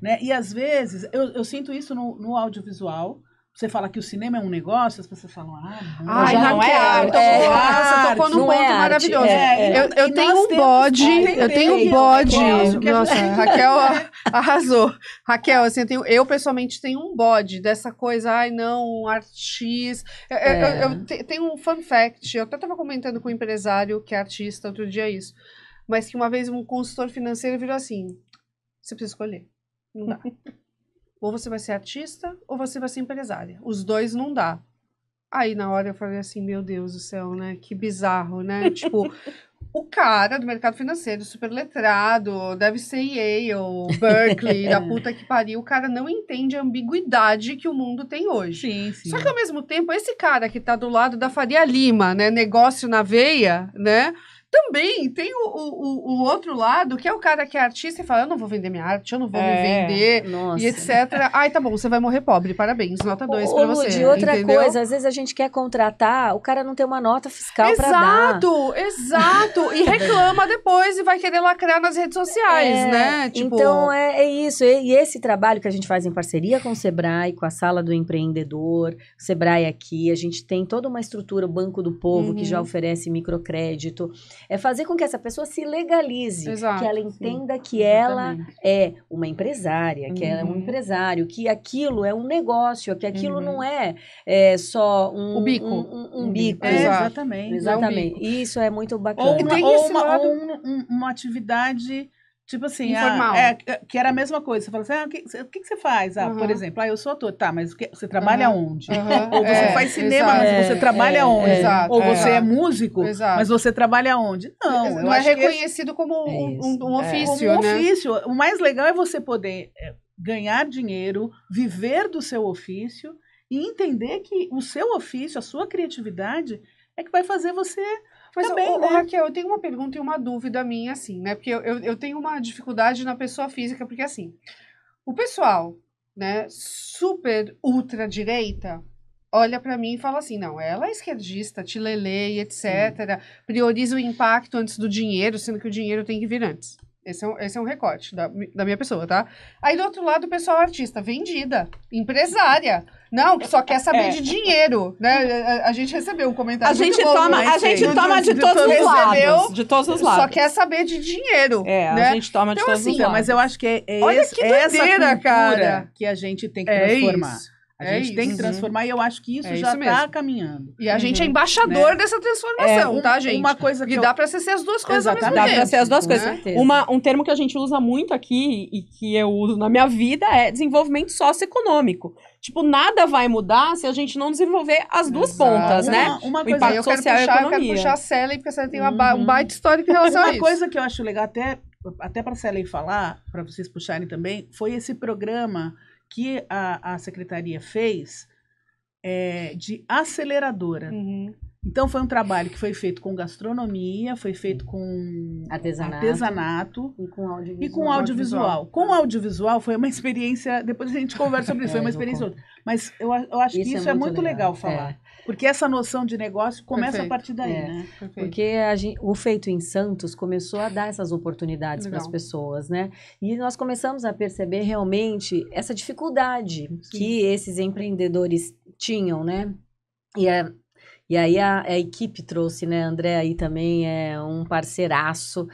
Né? E às vezes, eu sinto isso no audiovisual. Você fala que o cinema é um negócio, as pessoas falam, não é arte. Nossa, tocou num ponto maravilhoso. Eu tenho um bode, Nossa, Raquel arrasou. Raquel, assim, eu pessoalmente tenho um bode dessa coisa, um artista. Eu tenho um fun fact, eu até estava comentando com um empresário que é artista outro dia isso, mas que uma vez um consultor financeiro virou assim, você precisa escolher, não dá. Ou você vai ser artista, ou você vai ser empresária. Os dois não dá. Aí, na hora, eu falei assim, meu Deus do céu, né? Que bizarro, né? Tipo, o cara do mercado financeiro, super letrado, deve ser Yale, Berkeley, da puta que pariu. O cara não entende a ambiguidade que o mundo tem hoje. Sim. Só que, ao mesmo tempo, esse cara que tá do lado da Faria Lima, né? Negócio na veia, né? Também tem o outro lado, que é o cara que é artista e fala, eu não vou vender minha arte, eu não vou me vender, e etc. Ai, tá bom, você vai morrer pobre, parabéns, nota 2 pra você. De outra coisa, às vezes a gente quer contratar, o cara não tem uma nota fiscal pra dar. Exato, e reclama depois e vai querer lacrar nas redes sociais, né? Tipo... Então, é isso, e esse trabalho que a gente faz em parceria com o Sebrae, com a Sala do Empreendedor, o Sebrae aqui, a gente tem toda uma estrutura, o Banco do Povo, que já oferece microcrédito, é fazer com que essa pessoa se legalize, que ela entenda que ela é uma empresária, que ela é um empresário, que aquilo é um negócio, que aquilo não é só um bico. Um bico. Exatamente. Exatamente. É um bico. Isso é muito bacana. Ou uma atividade Tipo assim, informal. Que era a mesma coisa. Você fala assim, o que você faz? Por exemplo, eu sou ator. Tá, mas você trabalha onde? Ou você faz cinema, mas você trabalha onde? Exato, ou você é músico, mas você trabalha onde? Não, não é reconhecido como um ofício, como um né? ofício. O mais legal é você poder ganhar dinheiro, viver do seu ofício e entender que o seu ofício, a sua criatividade é que vai fazer você... Mas, também, né? Raquel, eu tenho uma pergunta e uma dúvida minha, assim, né? Porque eu tenho uma dificuldade na pessoa física, porque, assim, o pessoal, né, super ultra-direita, olha pra mim e fala assim, não, ela é esquerdista, tilelê, etc., prioriza o impacto antes do dinheiro, sendo que o dinheiro tem que vir antes. Esse é um recorte da minha pessoa, tá? Aí, do outro lado, o pessoal artista, vendida, empresária. Não, que só quer saber de dinheiro, né? A gente recebeu um comentário a gente toma de todos os lados. De todos os lados. Só quer saber de dinheiro. Né? A gente toma de todos os lados. Mas eu acho que olha que doideira, essa cultura, cara, que a gente tem que transformar. Isso. A gente tem que transformar e eu acho que isso já está caminhando. E a gente é embaixador dessa transformação, tá, gente? Uma coisa que dá pra ser as duas coisas ao mesmo tempo. Dá pra ser as duas coisas. Um termo que a gente usa muito aqui e que eu uso na minha vida é desenvolvimento socioeconômico. Tipo, nada vai mudar se a gente não desenvolver as duas pontas, né? Uma coisa, o impacto social e a economia. Eu quero puxar a Sally, porque a Sally tem um baita histórico em relação a isso. Uma coisa que eu acho legal, até para a Sally falar, para vocês puxarem também, foi esse programa que a Secretaria fez de aceleradora. Então, foi um trabalho que foi feito com gastronomia, foi feito com artesanato e com audiovisual. Com audiovisual foi uma experiência, depois a gente conversa sobre isso, foi uma experiência outra. Mas eu acho que isso é muito legal falar. Porque essa noção de negócio começa a partir daí, né? Porque o Feito em Santos começou a dar essas oportunidades para as pessoas, né? E nós começamos a perceber realmente essa dificuldade que esses empreendedores tinham, né? E aí a equipe trouxe, né? André aí também é um parceiraço.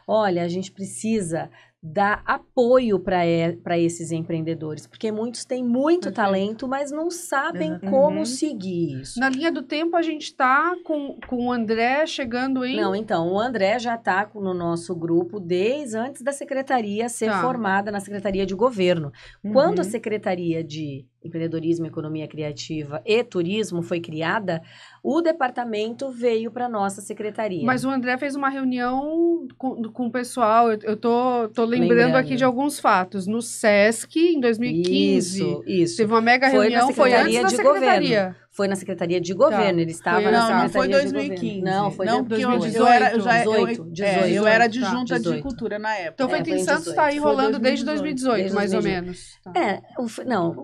Olha, a gente precisa dar apoio para esses empreendedores, porque muitos têm muito talento, mas não sabem como seguir isso. Na linha do tempo, a gente está com o André chegando em... Não, então, o André já está no nosso grupo desde antes da secretaria ser formada na Secretaria de Governo. Quando a Secretaria de Empreendedorismo, Economia Criativa e Turismo foi criada, o departamento veio para nossa secretaria. Mas o André fez uma reunião com o pessoal, eu tô lembrando aqui de alguns fatos. No SESC, em 2015. Isso. Teve uma mega reunião, foi antes da secretaria. Governo. Foi na Secretaria de Governo, ele estava na Secretaria não foi 2015. Não, foi não, porque 2018. Eu era adjunta de cultura na época. Então, Feito em Santos está aí rolando desde 2018, mais ou menos.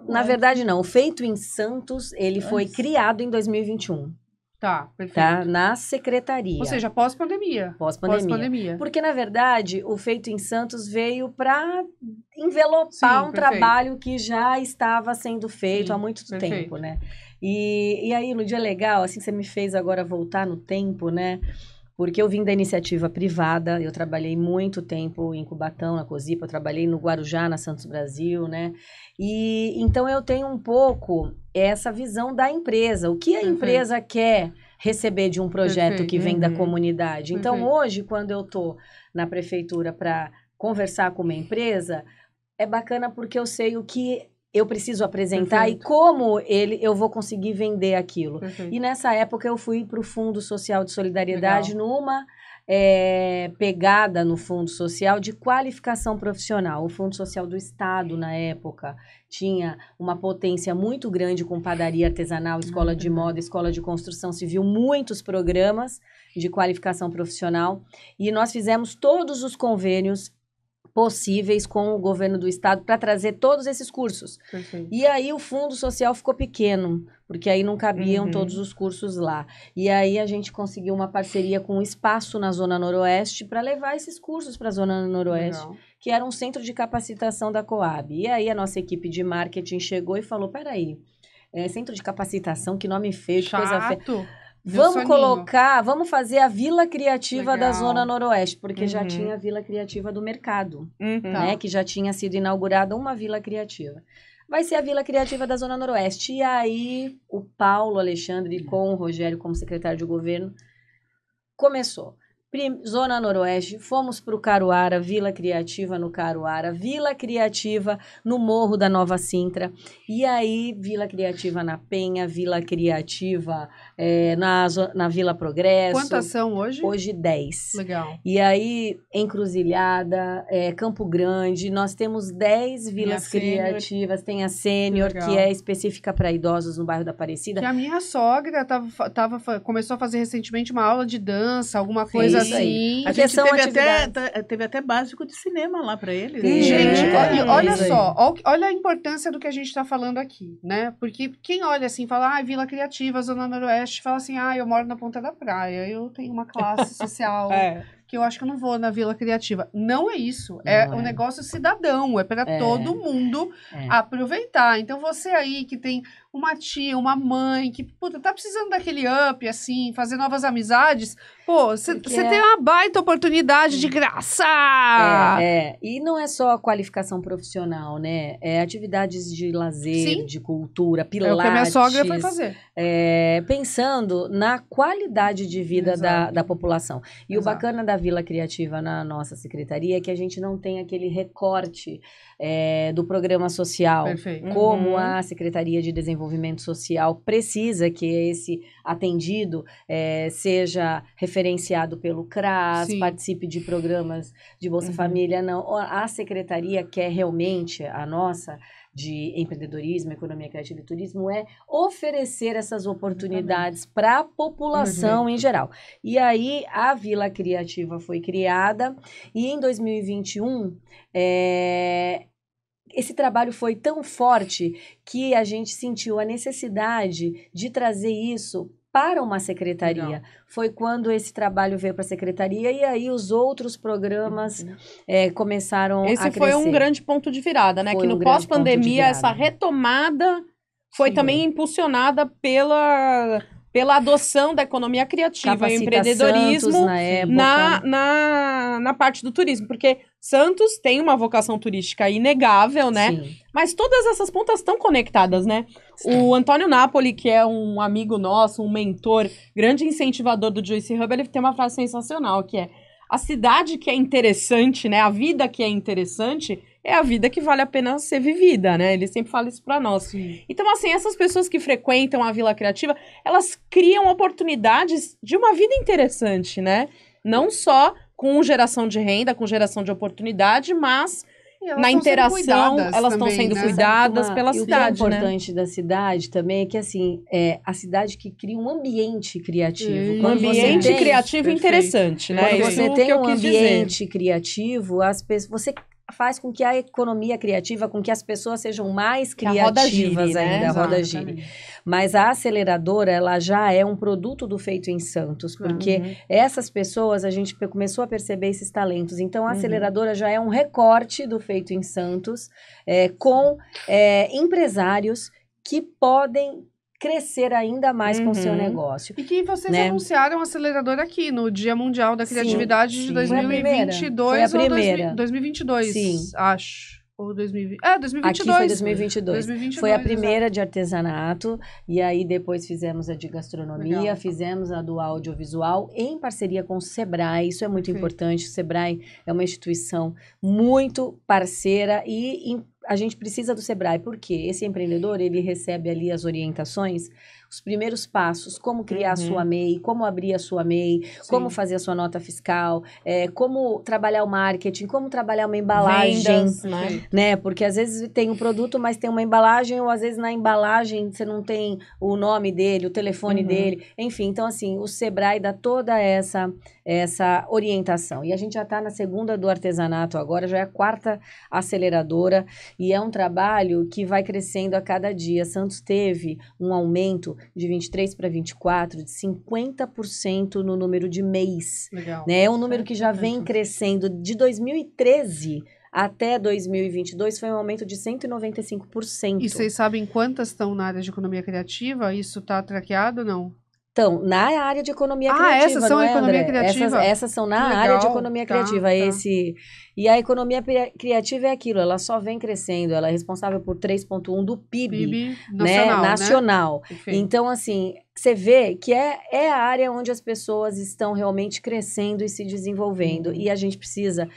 Na verdade não. O Feito em Santos, ele foi criado em 2021. Tá, perfeito. Tá? Na secretaria. Ou seja, pós-pandemia. Pós-pandemia. Porque, na verdade, o Feito em Santos veio para envelopar trabalho que já estava sendo feito há muito tempo, né? E aí, no dia legal, assim, você me fez agora voltar no tempo, né? Porque eu vim da iniciativa privada, eu trabalhei muito tempo em Cubatão, na Cosipa, eu trabalhei no Guarujá, na Santos Brasil, né? E então eu tenho um pouco essa visão da empresa, o que a empresa quer receber de um projeto que vem da comunidade. Então hoje, quando eu tô na prefeitura para conversar com uma empresa, é bacana porque eu sei o que eu preciso apresentar e como eu vou conseguir vender aquilo. E nessa época eu fui para o Fundo Social de Solidariedade numa pegada no Fundo Social de qualificação profissional. O Fundo Social do Estado, na época, tinha uma potência muito grande com padaria artesanal, escola de moda, escola de construção civil, muitos programas de qualificação profissional. E nós fizemos todos os convênios possíveis com o governo do estado para trazer todos esses cursos. E aí o Fundo Social ficou pequeno, porque aí não cabiam todos os cursos lá. E aí a gente conseguiu uma parceria com o Espaço na Zona Noroeste para levar esses cursos para a Zona Noroeste, que era um centro de capacitação da Coab. E aí a nossa equipe de marketing chegou e falou, peraí, centro de capacitação, que nome feio, que coisa feia. Vamos fazer a Vila Criativa da Zona Noroeste, porque já tinha a Vila Criativa do Mercado, né? Que já tinha sido inaugurada uma Vila Criativa. Vai ser a Vila Criativa da Zona Noroeste. E aí, o Paulo Alexandre, com o Rogério como secretário de governo, começou. Zona Noroeste, fomos para o Caruara, Vila Criativa no Caruara, Vila Criativa no Morro da Nova Sintra, e aí Vila Criativa na Penha, Vila Criativa na Vila Progresso. Quantas são hoje? Hoje 10. Legal. E aí, Encruzilhada, Campo Grande, nós temos 10 vilas criativas, tem a Sênior, que é específica para idosos no bairro da Aparecida. Que a minha sogra começou a fazer recentemente uma aula de dança, alguma coisa assim. A gente teve até básico de cinema lá para eles. Gente, olha só, olha a importância do que a gente está falando aqui, né? Porque quem olha assim, fala, Vila Criativa, Zona Noroeste, fala assim, eu moro na ponta da praia, eu tenho uma classe social que eu acho que eu não vou na Vila Criativa. Não é isso, um negócio cidadão, é para todo mundo aproveitar. Então você aí que tem uma tia, uma mãe, que tá precisando daquele up, assim, fazer novas amizades, você tem uma baita oportunidade de graça! E não é só a qualificação profissional, né? É atividades de lazer, de cultura, pilates. É o que a minha sogra foi fazer. Pensando na qualidade de vida da população. E o bacana da Vila Criativa na nossa secretaria é que a gente não tem aquele recorte do programa social. Perfeito. Como a Secretaria de Desenvolvimento Social precisa que esse atendido seja referenciado pelo CRAS, participe de programas de Bolsa Família. Não, a Secretaria quer realmente, a nossa, de empreendedorismo, economia criativa e turismo, é oferecer essas oportunidades para a população em geral. E aí, a Vila Criativa foi criada e em 2021, esse trabalho foi tão forte que a gente sentiu a necessidade de trazer isso para uma secretaria. Legal. Foi quando esse trabalho veio para a secretaria e aí os outros programas começaram a crescer. Esse foi um grande ponto de virada, né? Que no pós-pandemia, essa retomada foi também impulsionada pela adoção da economia criativa e empreendedorismo na parte do turismo. Porque Santos tem uma vocação turística inegável, né? Sim. Mas todas essas pontas estão conectadas, né? Sim. O Antônio Napoli, que é um amigo nosso, um mentor, grande incentivador do Joyce Hub, ele tem uma frase sensacional, que é: a cidade que é interessante, né? A vida que é interessante é a vida que vale a pena ser vivida, né? Ele sempre fala isso pra nós. Sim. Então, assim, essas pessoas que frequentam a Vila Criativa, elas criam oportunidades de uma vida interessante, né? Não só com geração de renda, com geração de oportunidade, mas na interação, elas estão sendo cuidadas pela cidade, o que é importante da cidade também é que, assim, a cidade que cria um ambiente criativo. Um ambiente criativo interessante, né? Quando você tem um ambiente criativo, você faz com que a economia criativa, com que as pessoas sejam mais criativas ainda, a roda gire. Mas a aceleradora, ela já é um produto do Feito em Santos, porque essas pessoas, a gente começou a perceber esses talentos. Então, a aceleradora já é um recorte do Feito em Santos, com empresários que podem crescer ainda mais com o seu negócio. E que vocês anunciaram a aceleradora aqui no Dia Mundial da Criatividade de 2022 foi a primeira. Ou 2022, acho. Ou 2020. 2022. Aqui foi 2022. Foi a primeira de artesanato, e aí depois fizemos a de gastronomia, fizemos a do audiovisual em parceria com o Sebrae. Isso é muito importante. O Sebrae é uma instituição muito parceira e a gente precisa do Sebrae, porque esse empreendedor, ele recebe ali as orientações, os primeiros passos, como criar a sua MEI, como abrir a sua MEI, como fazer a sua nota fiscal, como trabalhar o marketing, como trabalhar uma embalagem, vendas, né? Porque às vezes tem um produto, mas tem uma embalagem, ou às vezes na embalagem você não tem o nome dele, o telefone dele, enfim. Então, assim, o Sebrae dá toda essa orientação. E a gente já está na segunda do artesanato agora, já é a quarta aceleradora, e é um trabalho que vai crescendo a cada dia. Santos teve um aumento de 23 para 24, de 50% no número de MEIs. Legal. Né? É um número que já vem crescendo. De 2013 até 2022 foi um aumento de 195%. E vocês sabem quantas estão na área de economia criativa? Isso está traqueado ou não? Então, na área de economia criativa, essas são não é, economia André? criativa? Essas são na Que área de legal. economia Tá, criativa. tá. E a economia criativa é aquilo, ela só vem crescendo, ela é responsável por 3,1 do PIB, nacional, né? nacional. Perfeito. Então, assim, você vê que é a área onde as pessoas estão realmente crescendo e se desenvolvendo. E a gente precisa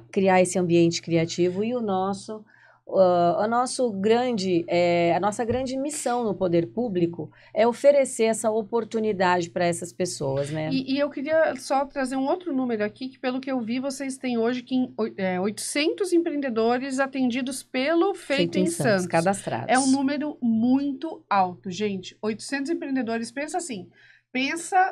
criar esse ambiente criativo e a nossa grande missão no poder público é oferecer essa oportunidade para essas pessoas, né? E eu queria só trazer um outro número aqui, que pelo que eu vi, vocês têm hoje 800 empreendedores atendidos pelo Feito em Santos. Cadastrados. É um número muito alto, gente. 800 empreendedores, pensa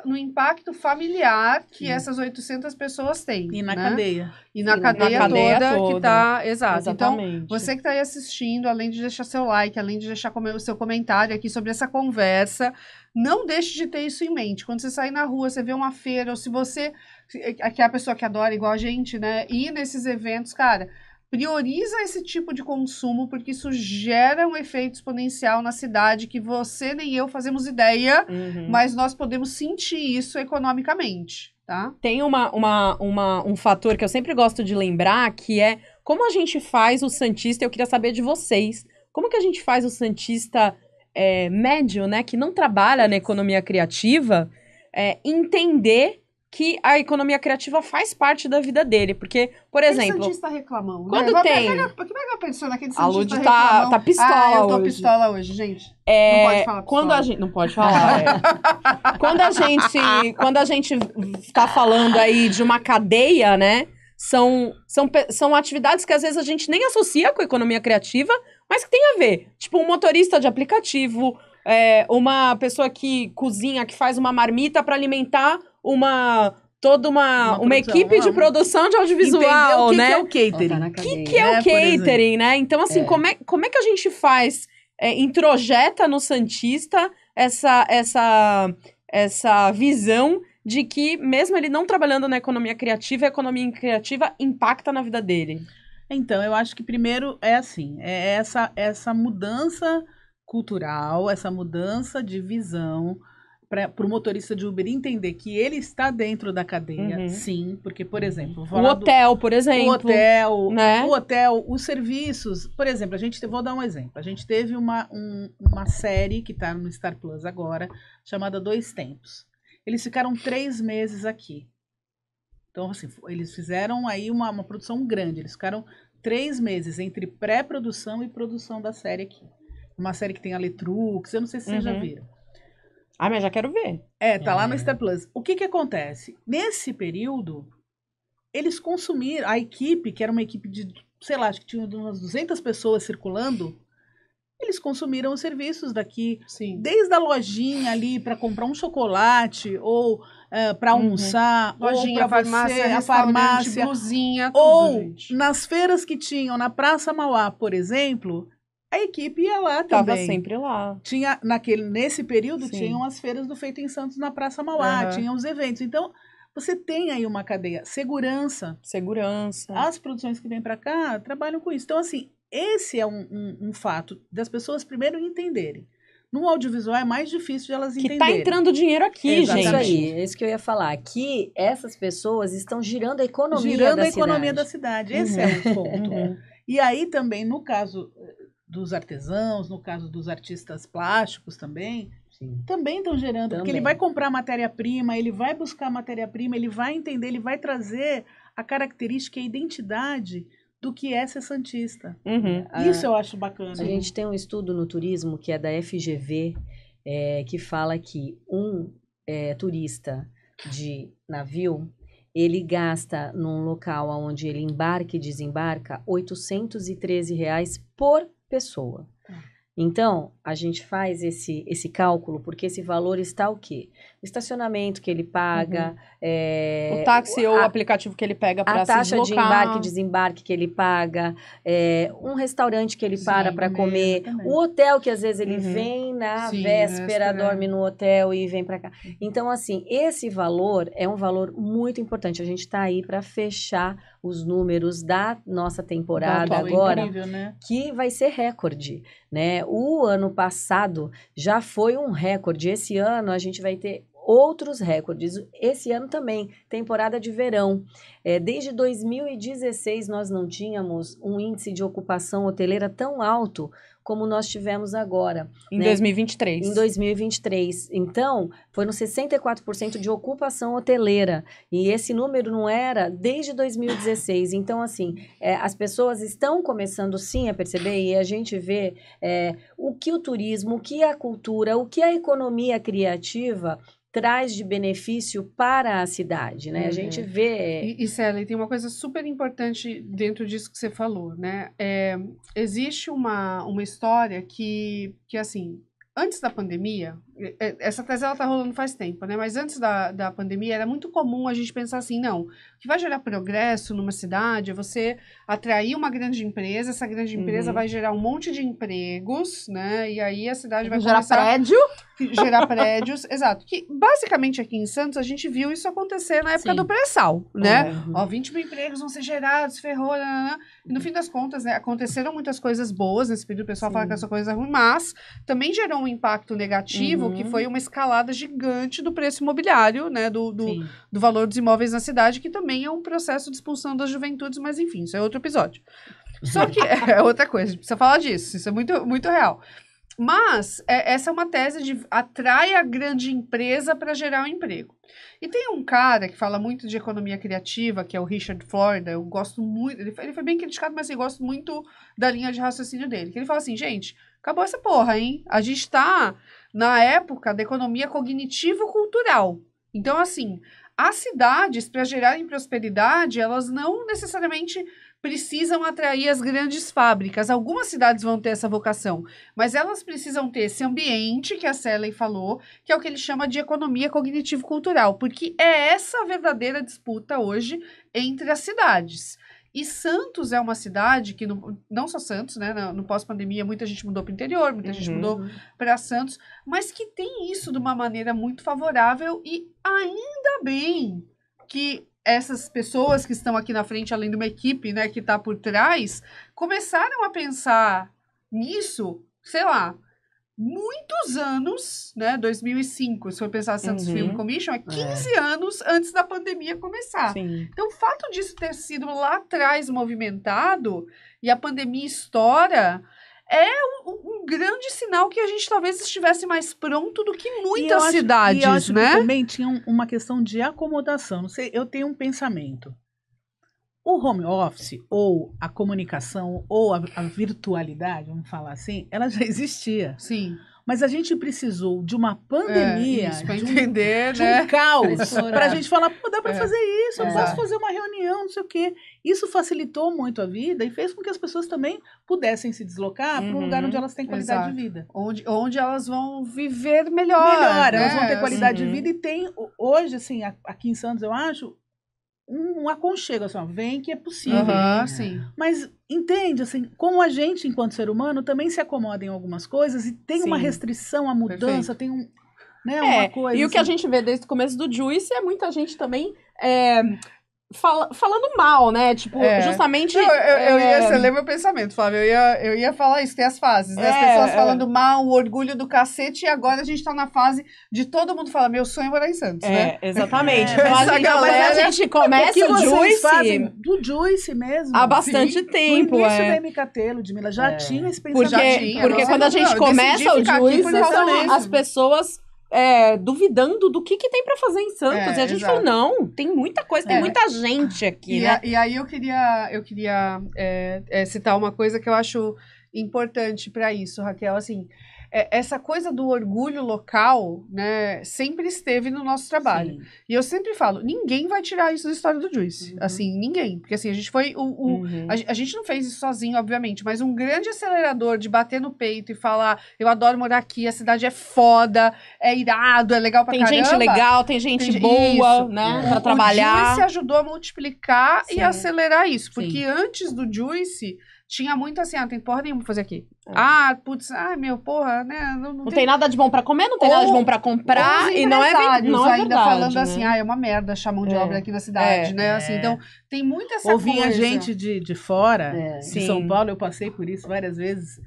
no impacto familiar que essas 800 pessoas têm. E na né? cadeia. E na cadeia toda que tá... Exato. Exatamente. Então, você que está aí assistindo, além de deixar seu like, além de deixar o seu comentário aqui sobre essa conversa, não deixe de ter isso em mente. Quando você sair na rua, você vê uma feira, ou se você... que é a pessoa que adora, igual a gente, né? Ir nesses eventos, cara... Prioriza esse tipo de consumo, porque isso gera um efeito exponencial na cidade que você nem eu fazemos ideia, mas nós podemos sentir isso economicamente, tá? Tem um fator que eu sempre gosto de lembrar, que é como a gente faz o santista, eu queria saber de vocês, como que a gente faz o santista médio, né, que não trabalha na economia criativa, entender que a economia criativa faz parte da vida dele. Porque, por exemplo... Tem santista reclamão, quando né? tem... Como é que eu penso naquele A santista Lud reclamão? tá pistola eu tô hoje. pistola hoje, gente. Não pode falar pistola. Quando a gente... Não pode falar, Quando a gente tá falando aí de uma cadeia, né? São atividades que às vezes a gente nem associa com a economia criativa, mas que tem a ver. Tipo, um motorista de aplicativo, uma pessoa que cozinha, que faz uma marmita para alimentar uma equipe de produção de audiovisual, Entender né? O que é o catering? O que é o catering, né? Então, assim, como é que a gente faz, introjeta no santista essa visão de que, mesmo ele não trabalhando na economia criativa, a economia criativa impacta na vida dele? Então, eu acho que primeiro é essa mudança cultural, essa mudança de visão para o motorista de Uber entender que ele está dentro da cadeia, sim, porque, por exemplo... O hotel, por exemplo. O hotel, os serviços... Por exemplo, vou dar um exemplo. A gente teve uma série que está no Star Plus agora, chamada Dois Tempos. Eles ficaram 3 meses aqui. Então, assim, eles fizeram aí uma produção grande. Eles ficaram 3 meses entre pré-produção e produção da série aqui. Uma série que tem a Letrux, eu não sei se vocês já viram. Ah, mas já quero ver. Tá lá no Star Plus. O que acontece? Nesse período, eles consumiram, a equipe, que era uma equipe de, sei lá, acho que tinha umas 200 pessoas circulando, eles consumiram os serviços daqui. Sim. Desde a lojinha ali para comprar um chocolate, ou para almoçar, lojinha, ou para farmácia, a farmácia, blusinha, tudo, ou gente. nas feiras que tinham na Praça Mauá, por exemplo, a equipe ia lá também. Tava sempre lá. Tinha, nesse período, Sim. tinham as feiras do Feito em Santos na Praça Mauá, tinham os eventos. Então, você tem aí uma cadeia. Segurança. As produções que vêm para cá trabalham com isso. Então, assim, esse é um fato das pessoas primeiro entenderem. No audiovisual é mais difícil de elas entenderem. Que tá entrando dinheiro aqui, Exatamente. gente. Isso aí, é isso que eu ia falar. Aqui, essas pessoas estão girando a economia da cidade. Esse é o ponto. E aí também, no caso dos artesãos, no caso dos artistas plásticos também estão gerando. Porque ele vai comprar matéria-prima, ele vai buscar matéria-prima, ele vai entender, ele vai trazer a característica e a identidade do que é ser santista. Isso eu acho bacana. A gente tem um estudo no turismo que é da FGV, que fala que um turista de navio, ele gasta num local onde ele embarca e desembarca R$ 813 por pessoa. Então, a gente faz esse cálculo, porque esse valor está o quê? O estacionamento que ele paga... o táxi ou o aplicativo que ele pega para se deslocar. A taxa de embarque e desembarque que ele paga, um restaurante que ele para comer, também. o hotel que às vezes ele vem na véspera, dorme no hotel e vem para cá. Então, assim, esse valor é um valor muito importante. A gente está aí para fechar os números da nossa temporada agora, incrível, né? que vai ser recorde, né? O ano passado já foi um recorde. Esse ano a gente vai ter outros recordes. Esse ano também, temporada de verão. Desde 2016 nós não tínhamos um índice de ocupação hoteleira tão alto como nós tivemos agora. Em 2023. Em 2023. Então, foi no 64% de ocupação hoteleira. E esse número não era desde 2016. Então, assim, as pessoas estão começando sim a perceber e a gente vê o que o turismo, o que a cultura, o que a economia criativa traz de benefício para a cidade, né? A gente vê... E Célia, tem uma coisa super importante dentro disso que você falou, né? Existe uma história que, assim, antes da pandemia, essa tese ela tá rolando faz tempo, né? Mas antes da pandemia era muito comum a gente pensar assim, não, o que vai gerar progresso numa cidade é você atrair uma grande empresa, essa grande empresa vai gerar um monte de empregos, né? E aí a cidade vai gerar começar... prédio. Gerar prédios, exato. Que basicamente aqui em Santos a gente viu isso acontecer na época do pré-sal, né? 20 mil empregos vão ser gerados, ferrou, e no fim das contas, né, aconteceram muitas coisas boas nesse período, o pessoal fala que essa coisa é ruim, mas também gerou um impacto negativo, que foi uma escalada gigante do preço imobiliário, né, do valor dos imóveis na cidade, que também é um processo de expulsão das juventudes, mas enfim, isso é outro episódio. Só que é outra coisa, a gente precisa falar disso, isso é muito, muito real. Mas essa é uma tese de atrai a grande empresa para gerar um emprego. E tem um cara que fala muito de economia criativa, que é o Richard Florida, eu gosto muito, ele foi bem criticado, mas eu gosto muito da linha de raciocínio dele, que ele fala assim, gente, acabou essa porra, hein? A gente tá na época da economia cognitivo-cultural. Então, assim, as cidades, para gerarem prosperidade, elas não necessariamente precisam atrair as grandes fábricas. Algumas cidades vão ter essa vocação, mas elas precisam ter esse ambiente que a Célia falou, que é o que ele chama de economia cognitivo-cultural, porque é essa a verdadeira disputa hoje entre as cidades. E Santos é uma cidade que, não só Santos, né, no pós-pandemia, muita gente mudou para o interior, muita gente mudou para Santos, mas que tem isso de uma maneira muito favorável e ainda bem que essas pessoas que estão aqui na frente, além de uma equipe, né, que está por trás, começaram a pensar nisso, sei lá, muitos anos, né, 2005, se for pensar Santos Film Commission, 15 anos antes da pandemia começar. Sim. Então, o fato disso ter sido lá atrás movimentado e a pandemia estoura é um grande sinal que a gente talvez estivesse mais pronto do que muitas cidades, eu acho né? Que também tinha uma questão de acomodação. Não sei, eu tenho um pensamento. O home office, ou a comunicação, ou a virtualidade, vamos falar assim, ela já existia. Sim. Mas a gente precisou de uma pandemia, para entender, de né? um caos, para a gente falar, pô, dá para fazer isso, eu posso fazer uma reunião, não sei o quê. Isso facilitou muito a vida e fez com que as pessoas também pudessem se deslocar para um lugar onde elas têm qualidade de vida. Onde elas vão viver melhor. Melhor, né? elas vão ter qualidade de vida e tem, hoje, assim, aqui em Santos, eu acho, um aconchego, assim, ó, vem que é possível. Sim. Mas entende, assim, como a gente, enquanto ser humano, também se acomoda em algumas coisas e tem uma restrição à mudança, tem uma coisa. E o que a gente vê desde o começo do Juice é muita gente também falando mal, né? Tipo, justamente... Você lê meu pensamento, Flávio. Eu ia falar isso, tem as fases, né? As pessoas falando mal, o orgulho do cacete, e agora a gente tá na fase de todo mundo falar, meu sonho é morar em Santos, né? Exatamente. Então, a gente começa o Juice... Do Juice mesmo. Há bastante tempo, No início da MKT, Ludmilla, já tinha esse pensamento. Porque quando a gente começa o Juice, as pessoas... duvidando do que tem pra fazer em Santos. E a gente falou, não, tem muita coisa, tem muita gente aqui, né? E aí eu queria citar uma coisa que eu acho importante pra isso, Raquel, assim, essa coisa do orgulho local, né, sempre esteve no nosso trabalho. Sim. E eu sempre falo, ninguém vai tirar isso da história do Juice. Assim, ninguém. Porque assim, a gente foi a gente não fez isso sozinho, obviamente, mas um grande acelerador de bater no peito e falar, eu adoro morar aqui, a cidade é foda, é irado, é legal pra caramba. Tem gente legal, tem gente boa, né, pra trabalhar. O Juice ajudou a multiplicar e acelerar isso. Porque antes do Juice... tinha muito assim, tem porra nenhuma pra fazer aqui. Putz, porra, né? Não tem nada de bom pra comer, não tem nada de bom pra comprar, e não é verdade, ainda falando assim, é uma merda achar mão de obra aqui na cidade, né? Assim, então, tem muita essa coisa. Vinha gente de fora, de São Paulo, eu passei por isso várias vezes.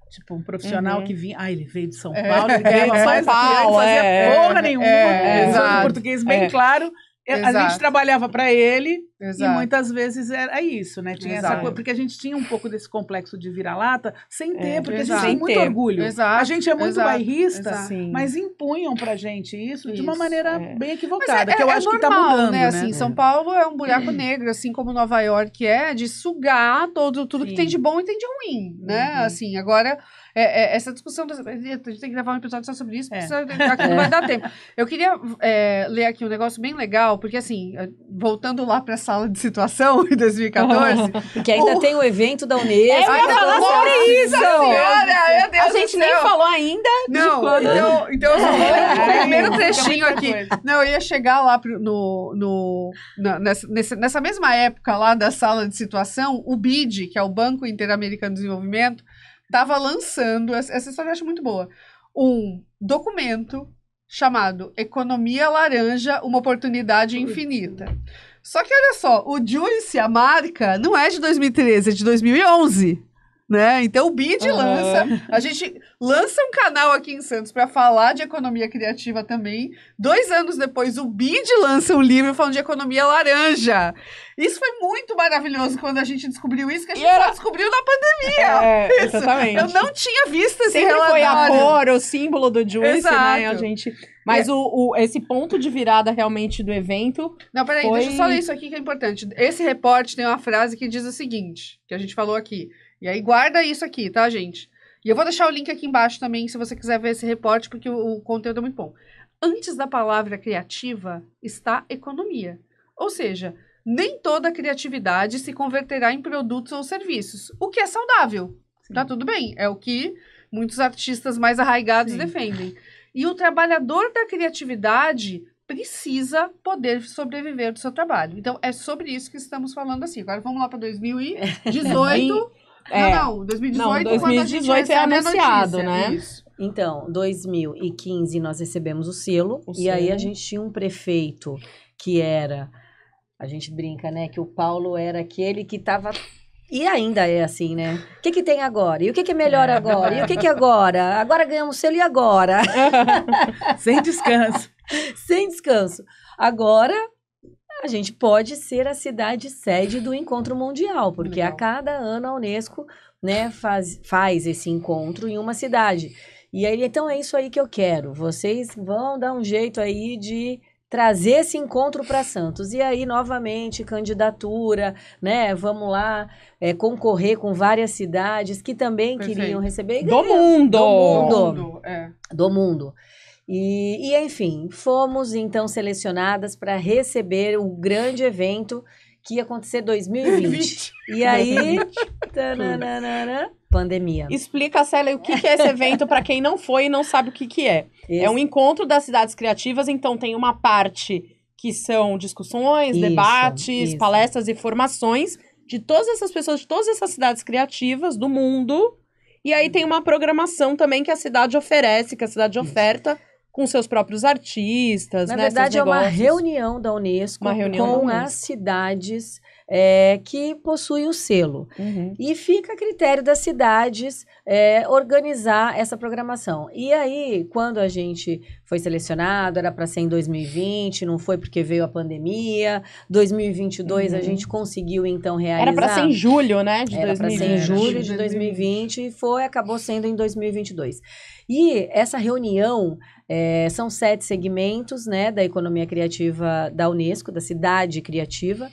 Tipo, um profissional que vinha... ele veio de São Paulo, ele ganhava mais do que ele, não fazia porra nenhuma. Um português bem claro. A gente trabalhava para ele e muitas vezes era isso, né? Tinha essa coisa, porque a gente tinha um pouco desse complexo de vira-lata sem ter, porque a gente tem muito orgulho. A gente é muito bairrista, mas impunham pra gente isso de uma maneira bem equivocada, que eu acho normal, que tá mudando, né? Assim, São Paulo é um buraco negro, assim como Nova York de sugar tudo que tem de bom e tem de ruim, né? Assim, agora... essa discussão, a gente tem que gravar um episódio só sobre isso, porque aqui não vai dar tempo. Eu queria ler aqui um negócio bem legal, porque assim, voltando lá para a sala de situação em 2014... Porque ainda tem o evento da Unesco. Eu ia falar sobre isso! Senhora, a gente nem falou ainda não, então eu só vou ler o primeiro trechinho aqui. Não, eu ia chegar lá nessa mesma época lá da sala de situação, o BID, que é o Banco Interamericano de Desenvolvimento, estava lançando, essa história eu acho muito boa, um documento chamado Economia Laranja, uma oportunidade infinita. Só que olha só, o Juice, a marca, não é de 2013, é de 2011. Né? Então o BID a gente lança um canal aqui em Santos para falar de economia criativa também. 2 anos depois, o BID lança um livro falando de economia laranja. Isso foi muito maravilhoso quando a gente descobriu isso, que a gente só descobriu na pandemia. Exatamente. Eu não tinha visto esse Sempre relatório. Foi a cor, o símbolo do Juice, né? A gente... Mas esse ponto de virada realmente do evento... Não, peraí, deixa eu só ler isso aqui que é importante. Esse reporte tem uma frase que diz o seguinte, que a gente falou aqui. E aí guarda isso aqui, tá, gente? E eu vou deixar o link aqui embaixo também, se você quiser ver esse reporte, porque o conteúdo é muito bom. Antes da palavra criativa está economia. Ou seja, nem toda criatividade se converterá em produtos ou serviços, o que é saudável. Sim. Tá tudo bem, é o que muitos artistas mais arraigados defendem. E o trabalhador da criatividade precisa poder sobreviver do seu trabalho. Então, é sobre isso que estamos falando assim. Agora vamos lá para 2018... Não, 2018, 2018 é anunciado, né? Isso. Então, 2015 nós recebemos o selo. E aí a gente tinha um prefeito que era, a gente brinca, né, que o Paulo era aquele que estava, e ainda é assim, né? O que tem agora? E o que é melhor agora? E o que é agora? Agora ganhamos selo e agora? Sem descanso. Sem descanso. Agora... a gente pode ser a cidade sede do encontro mundial, porque a cada ano a Unesco, né, faz esse encontro em uma cidade. E aí, então, é isso aí que eu quero. Vocês vão dar um jeito aí de trazer esse encontro para Santos. E aí, novamente, candidatura, né? Vamos lá concorrer com várias cidades que também queriam receber. Do mundo! Do mundo. E, enfim, fomos então selecionadas para receber o grande evento que ia acontecer em 2020. E aí, pandemia. Explica, Célia, o que é esse evento para quem não foi e não sabe o que é. É um encontro das cidades criativas, então tem uma parte que são discussões, debates, palestras e formações de todas essas pessoas, de todas essas cidades criativas do mundo. E aí tem uma programação também que a cidade oferece, que a cidade oferta, com seus próprios artistas, Na verdade, é uma reunião da Unesco com as cidades que possuem o selo. E fica a critério das cidades organizar essa programação. E aí, quando a gente foi selecionado, era para ser em 2020, não foi porque veio a pandemia. 2022 a gente conseguiu, então, realizar... Era para ser em julho, né? Era para ser em julho de 2020 e acabou sendo em 2022. E essa reunião... são 7 segmentos, né, da economia criativa da Unesco, da cidade criativa.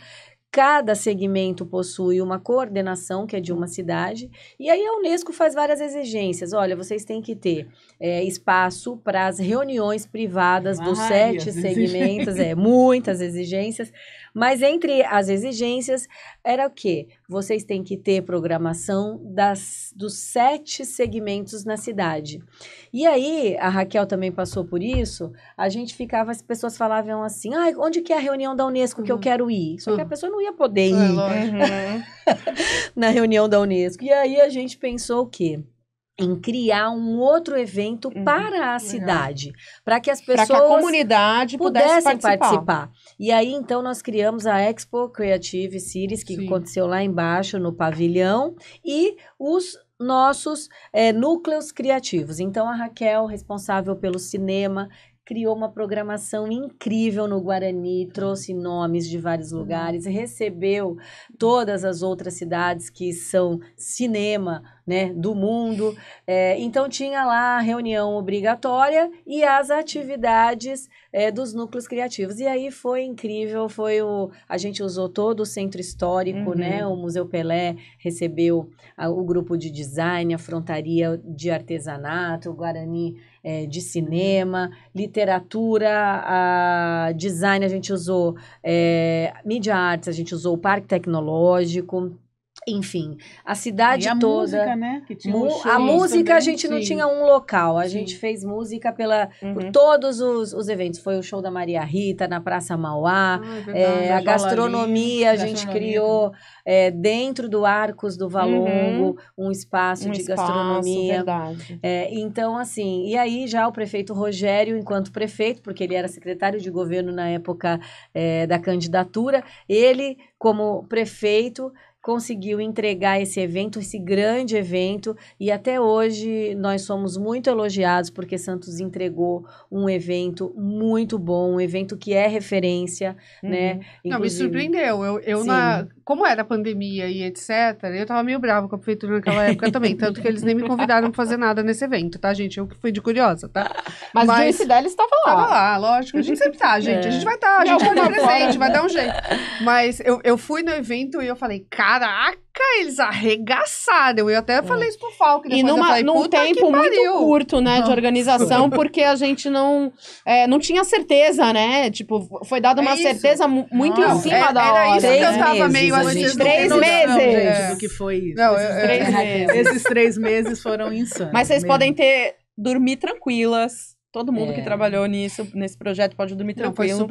Cada segmento possui uma coordenação, que é de uma cidade. E aí a Unesco faz várias exigências. Olha, vocês têm que ter espaço para as reuniões privadas dos 7 segmentos. Muitas exigências. Mas entre as exigências era o quê? Vocês têm que ter programação dos 7 segmentos na cidade. E aí, a Raquel também passou por isso, as pessoas falavam assim, onde que é a reunião da Unesco que eu quero ir? Só que a pessoa não ia poder ir na reunião da Unesco. E aí a gente pensou o quê? Em criar um outro evento para a cidade, para que as pessoas, para que a comunidade pudessem participar. E aí, então, nós criamos a Expo Creative Cities, que aconteceu lá embaixo, no pavilhão, e os nossos núcleos criativos. Então, a Raquel, responsável pelo cinema, criou uma programação incrível no Guarani, trouxe nomes de vários lugares, recebeu todas as outras cidades que são cinema, né, do mundo. Então, tinha lá a reunião obrigatória e as atividades dos núcleos criativos. E aí foi incrível, a gente usou todo o centro histórico, né? O Museu Pelé recebeu o grupo de design, a Frontaria de Artesanato, o Guarani de cinema, literatura, design, a gente usou Media Arts, a gente usou o Parque Tecnológico. Enfim, a cidade e a toda. Música, né? Que tinha a música também, a gente não tinha um local. A gente fez música por todos os eventos. Foi o show da Maria Rita na Praça Mauá. A gastronomia, a gente criou dentro do Arcos do Valongo um espaço de gastronomia. Verdade. Então, assim, e aí já o prefeito Rogério, enquanto prefeito, porque ele era secretário de governo na época da candidatura, ele, como prefeito, conseguiu entregar esse evento, esse grande evento, e até hoje nós somos muito elogiados porque Santos entregou um evento muito bom, um evento que é referência, né? Não, me surpreendeu. Como era pandemia e etc., eu tava meio brava com a prefeitura naquela época também, tanto que eles nem me convidaram pra fazer nada nesse evento, tá, gente? Eu que fui de curiosa, tá? Mas o Joyce Delis estava lá. Tava lá, lógico. A gente sempre tá, gente. A gente vai estar, a gente vai dar presente, vai dar um jeito. Mas eu fui no evento e eu falei, caraca, eles arregaçaram. Eu até falei isso pro Falco. E num tempo muito curto, né, de organização, porque a gente não tinha certeza, né? Tipo, foi dada uma certeza muito em cima da hora. Era isso que eu tava meio assim. 3 meses. Gente, do que foi isso. Não, 3 meses. Esses 3 meses foram insanos. Mas vocês podem dormir tranquilas. Todo mundo que trabalhou nesse projeto pode dormir tranquilo.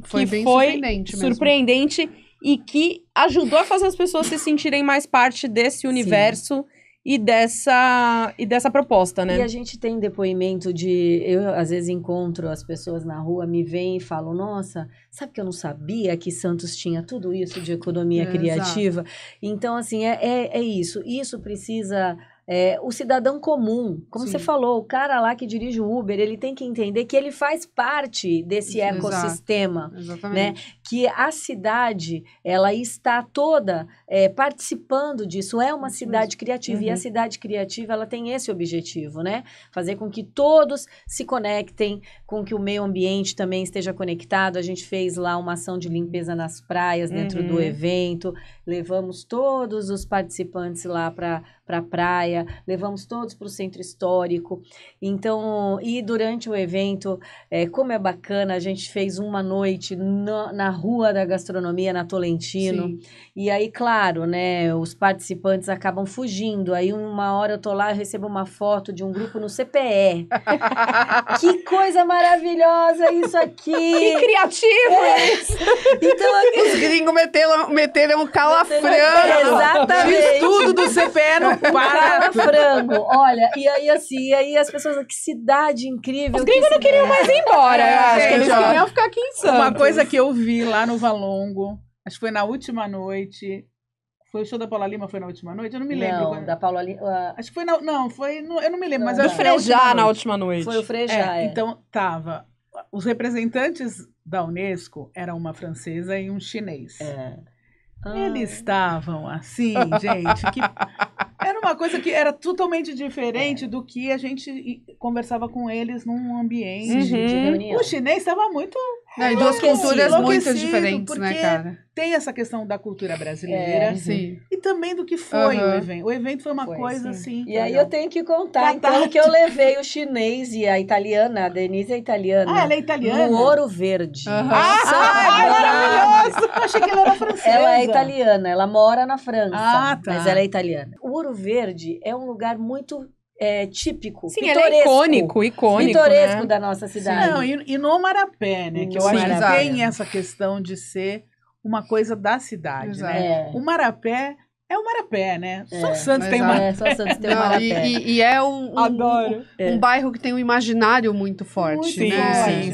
Foi bem surpreendente mesmo. Surpreendente e que ajudou a fazer as pessoas se sentirem mais parte desse universo e dessa proposta, né? E a gente tem depoimento eu às vezes encontro as pessoas na rua, me veem e falam, nossa, sabe que eu não sabia que Santos tinha tudo isso de economia criativa? Exato. Então, assim, é isso. Isso precisa... o cidadão comum, como você falou, o cara lá que dirige o Uber, ele tem que entender que ele faz parte desse ecossistema, né? Que a cidade, ela está toda participando disso, é uma cidade criativa, e a cidade criativa, ela tem esse objetivo, né? Fazer com que todos se conectem, com que o meio ambiente também esteja conectado. A gente fez lá uma ação de limpeza nas praias dentro do evento, levamos todos os participantes lá para a praia, levamos todos para o centro histórico. Então, e durante o evento, como é bacana, a gente fez uma noite na Rua da Gastronomia, na Tolentino. Sim. E aí, claro, né, os participantes acabam fugindo. Aí, uma hora eu tô lá e recebo uma foto de um grupo no CPE. Que coisa maravilhosa isso aqui! Que criativo isso! Então, os gringos meteram um calafrango. Exatamente. Tudo do CPE no frango, olha, e aí as pessoas, que cidade incrível. Os gringos não queriam mais ir embora, eu acho que eles queriam ficar aqui em Santos. Uma coisa que eu vi lá no Valongo, acho que foi na última noite, foi o show da Paula Lima, foi na última noite? Eu não me lembro. Não, da Paula Lima... Acho que foi eu não me lembro, mas eu acho que foi na última noite. Foi o Frejá, Então, tava, os representantes da Unesco eram uma francesa e um chinês. Eles estavam assim, gente, que era uma coisa que era totalmente diferente do que a gente conversava com eles num ambiente de reunião. O chinês estava muito... E duas culturas muito diferentes, né, cara? Tem essa questão da cultura brasileira e também do que foi o evento. O evento foi uma coisa assim... E aí eu tenho que contar, então, que eu levei o chinês e a italiana, a Denise é italiana. Ah, ela é italiana? No Ouro Verde. Maravilhoso! Eu achei que ela era francesa. Ela é italiana, ela mora na França, mas ela é italiana. O Ouro Verde é um lugar muito... típico, sim, ele é icônico, pitoresco, né? da nossa cidade. Não, e no Marapé, né? Que eu acho que tem essa questão de ser uma coisa da cidade, né? O Marapé é o Marapé, né? Só Santos tem Marapé. Só Santos tem Marapé. E é um bairro que tem um imaginário muito forte,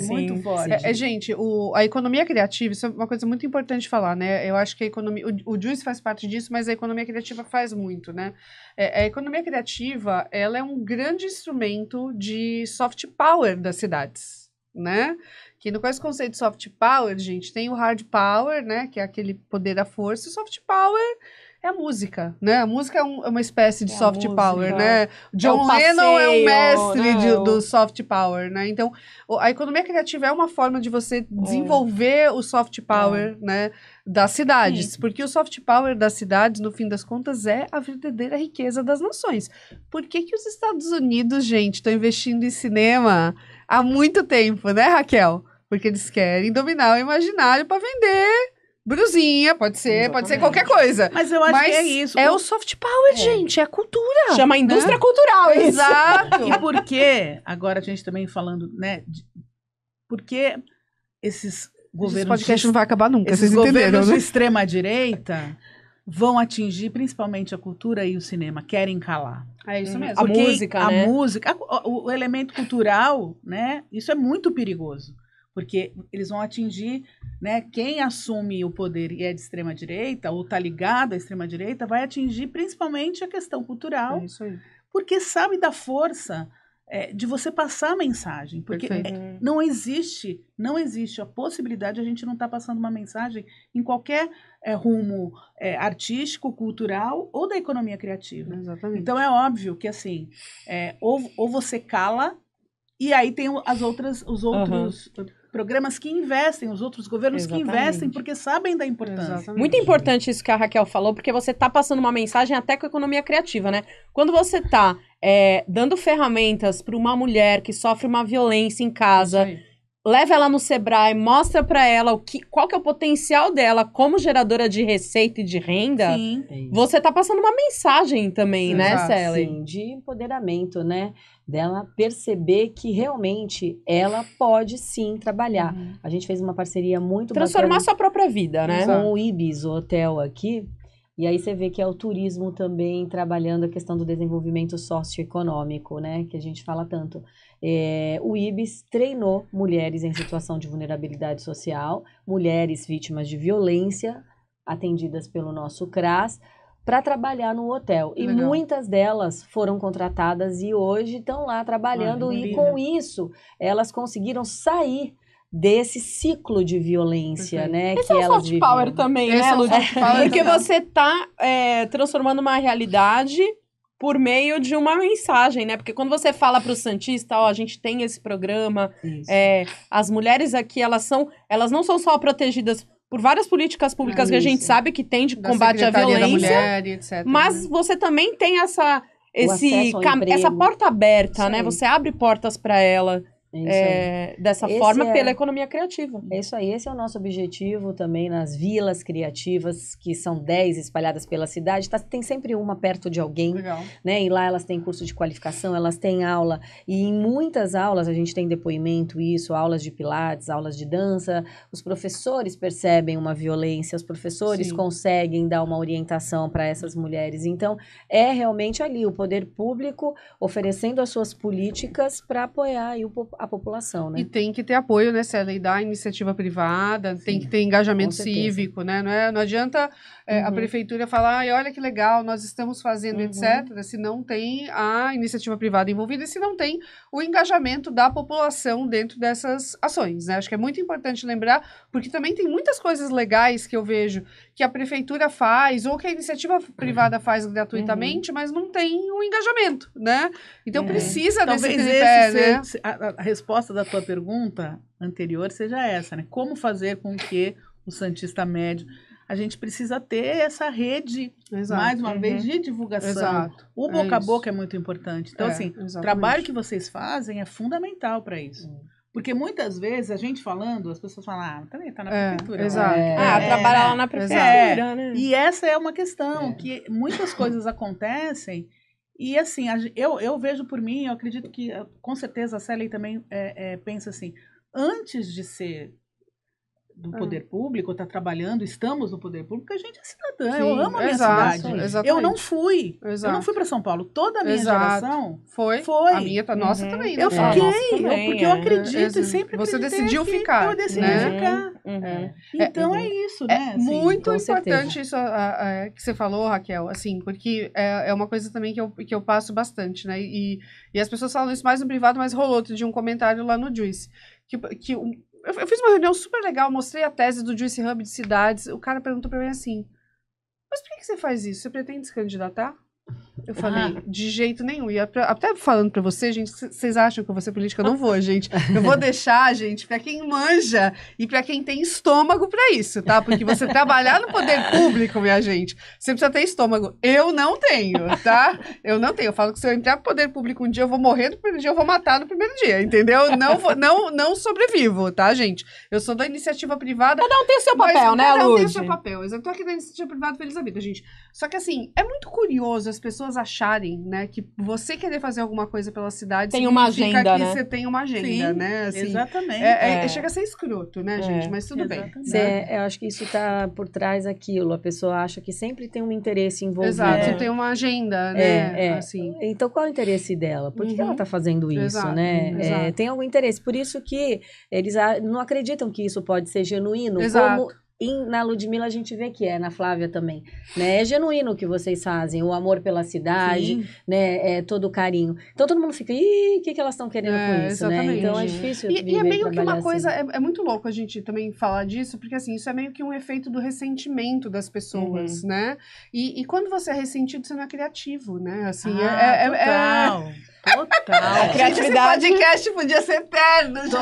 Muito forte. Gente, a economia criativa, isso é uma coisa muito importante de falar, né? Eu acho que a economia... O Juice faz parte disso, mas a economia criativa faz muito, né? A economia criativa, ela é um grande instrumento de soft power das cidades, né? Que no conceito de soft power, gente, tem o hard power, né? Que é aquele poder da força. E o soft power é a música, né? A música é uma espécie de soft power, né? John Lennon é o mestre do soft power, né? Então, a economia criativa é uma forma de você desenvolver o soft power, né? Das cidades. Sim. Porque o soft power das cidades, no fim das contas, é a verdadeira riqueza das nações. Por que os Estados Unidos, gente, estão investindo em cinema há muito tempo, né, Raquel? Porque eles querem dominar o imaginário para vender brusinha, pode ser qualquer coisa. Mas eu acho que é isso. É o soft power, gente, é a cultura. Chama indústria cultural, isso. Exato. E por que, agora a gente também falando, né, por que esses governos... Esse podcast não vai acabar nunca, esses vocês entenderam, governos né? de extrema-direita vão atingir principalmente a cultura e o cinema, querem calar. É isso mesmo. A música, né? A música, o elemento cultural, né, isso é muito perigoso. Porque eles vão atingir, né, quem assume o poder e é de extrema-direita, ou está ligado à extrema-direita, vai atingir principalmente a questão cultural. É isso aí. Porque sabe da força de você passar a mensagem. Porque não existe a possibilidade de a gente não estar passando uma mensagem em qualquer rumo artístico, cultural ou da economia criativa. Exatamente. Então é óbvio que assim, ou você cala, e aí tem os outros programas que investem, os outros governos que investem, porque sabem da importância. Exatamente. Muito importante isso que a Raquel falou, porque você está passando uma mensagem até com a economia criativa, né? Quando você está dando ferramentas para uma mulher que sofre uma violência em casa, leva ela no Sebrae, mostra para ela qual que é o potencial dela como geradora de receita e de renda, você está passando uma mensagem também, né, Célia? Sim, de empoderamento, né? Dela perceber que realmente ela pode sim trabalhar. A gente fez uma parceria muito transformar sua própria vida, né? Com o Ibis, o hotel aqui. E aí você vê que é o turismo também trabalhando a questão do desenvolvimento socioeconômico, né? Que a gente fala tanto. O Ibis treinou mulheres em situação de vulnerabilidade social, mulheres vítimas de violência, atendidas pelo nosso CRAS, para trabalhar no hotel. E muitas delas foram contratadas e hoje estão lá trabalhando. E com isso, elas conseguiram sair desse ciclo de violência, né? Esse é o soft power também, né, Lu? Porque você tá transformando uma realidade por meio de uma mensagem, né? Porque quando você fala para o santista, a gente tem esse programa, as mulheres aqui, elas não são só protegidas por várias políticas públicas que a gente sabe que tem de combate à violência, mulher, etc, mas você também tem essa porta aberta, né? Você abre portas para ela. Dessa forma pela economia criativa. É isso aí, esse é o nosso objetivo também nas vilas criativas, que são 10 espalhadas pela cidade, tem sempre uma perto de alguém, né? E lá elas têm curso de qualificação, elas têm aula, e em muitas aulas a gente tem depoimento aulas de pilates, aulas de dança, os professores percebem uma violência, os professores conseguem dar uma orientação para essas mulheres, então é realmente ali o poder público oferecendo as suas políticas para apoiar a população, né? E tem que ter apoio, né, Célia? E da iniciativa privada, tem que ter engajamento cívico, né? Não adianta a prefeitura falar, olha que legal, nós estamos fazendo, etc., se não tem a iniciativa privada envolvida e se não tem o engajamento da população dentro dessas ações, né? Acho que é muito importante lembrar, porque também tem muitas coisas legais que eu vejo que a prefeitura faz ou que a iniciativa privada faz gratuitamente, mas não tem o engajamento, né? Então precisa desse tripé, né? A resposta da tua pergunta anterior seja essa, né? Como fazer com que o santista médio... A gente precisa ter essa rede, mais uma vez, de divulgação. O boca a boca é muito importante. Então, assim, o trabalho que vocês fazem é fundamental para isso. Porque muitas vezes, a gente falando, as pessoas falam, também tá na prefeitura. Trabalha lá na prefeitura, né? E essa é uma questão, que muitas coisas acontecem. E assim, eu vejo por mim, eu acredito que, com certeza, a Célia também pensa assim, antes de ser do poder público, está trabalhando, estamos no poder público, a gente é cidadã. Sim, Eu amo a minha cidade. Exatamente. Eu não fui. Eu não fui para São Paulo. Toda a minha geração foi. A minha, nossa também. Eu fiquei, porque eu acredito e sempre você decidiu ficar. Eu decidi ficar. Então é isso, né? É assim, muito importante isso que você falou, Raquel, assim, porque é uma coisa também que eu passo bastante, né? E as pessoas falam isso mais no privado, mas rolou outro dia um comentário lá no Juice, que eu fiz uma reunião super legal, mostrei a tese do Juice Hub de cidades, o cara perguntou pra mim assim, mas por que você faz isso? Você pretende se candidatar? Eu falei, de jeito nenhum. E até falando pra você, gente, vocês acham que eu vou ser política? Eu não vou, gente. Eu vou deixar, gente, pra quem manja e pra quem tem estômago pra isso, tá? Porque você trabalhar no poder público, minha gente, você precisa ter estômago. Eu não tenho, tá? Eu não tenho. Eu falo que se eu entrar pro poder público um dia, eu vou morrer no primeiro dia, eu vou matar no primeiro dia, entendeu? Não sobrevivo, tá, gente? Eu sou da iniciativa privada. Cada um tem o seu papel, né, Lud? Cada um tem o seu papel. Eu tô aqui da iniciativa privada feliz da vida, gente. Só que, assim, é muito curioso as pessoas acharem, né, que você querer fazer alguma coisa pela cidade tem uma agenda, né? Você tem uma agenda, né? Assim, exatamente. Chega a ser escroto, né, gente? Mas tudo bem. Eu acho que isso tá por trás daquilo. A pessoa acha que sempre tem um interesse envolvido. Exato, tem uma agenda, né? Assim. Então, qual é o interesse dela? Por que ela tá fazendo isso, né? Tem algum interesse. Por isso que eles não acreditam que isso pode ser genuíno. Exato. Como na Ludmilla a gente vê que na Flávia também, né? É genuíno o que vocês fazem, o amor pela cidade, né? Todo o carinho. Então todo mundo fica, o que elas estão querendo com isso, exatamente. Né? Então é difícil E é meio que uma assim. coisa, é muito louco a gente também falar disso, porque assim, isso é meio que um efeito do ressentimento das pessoas, né? E quando você é ressentido, você não é criativo, né? Assim, Total. A criatividade. Esse podcast podia ser eterno, gente.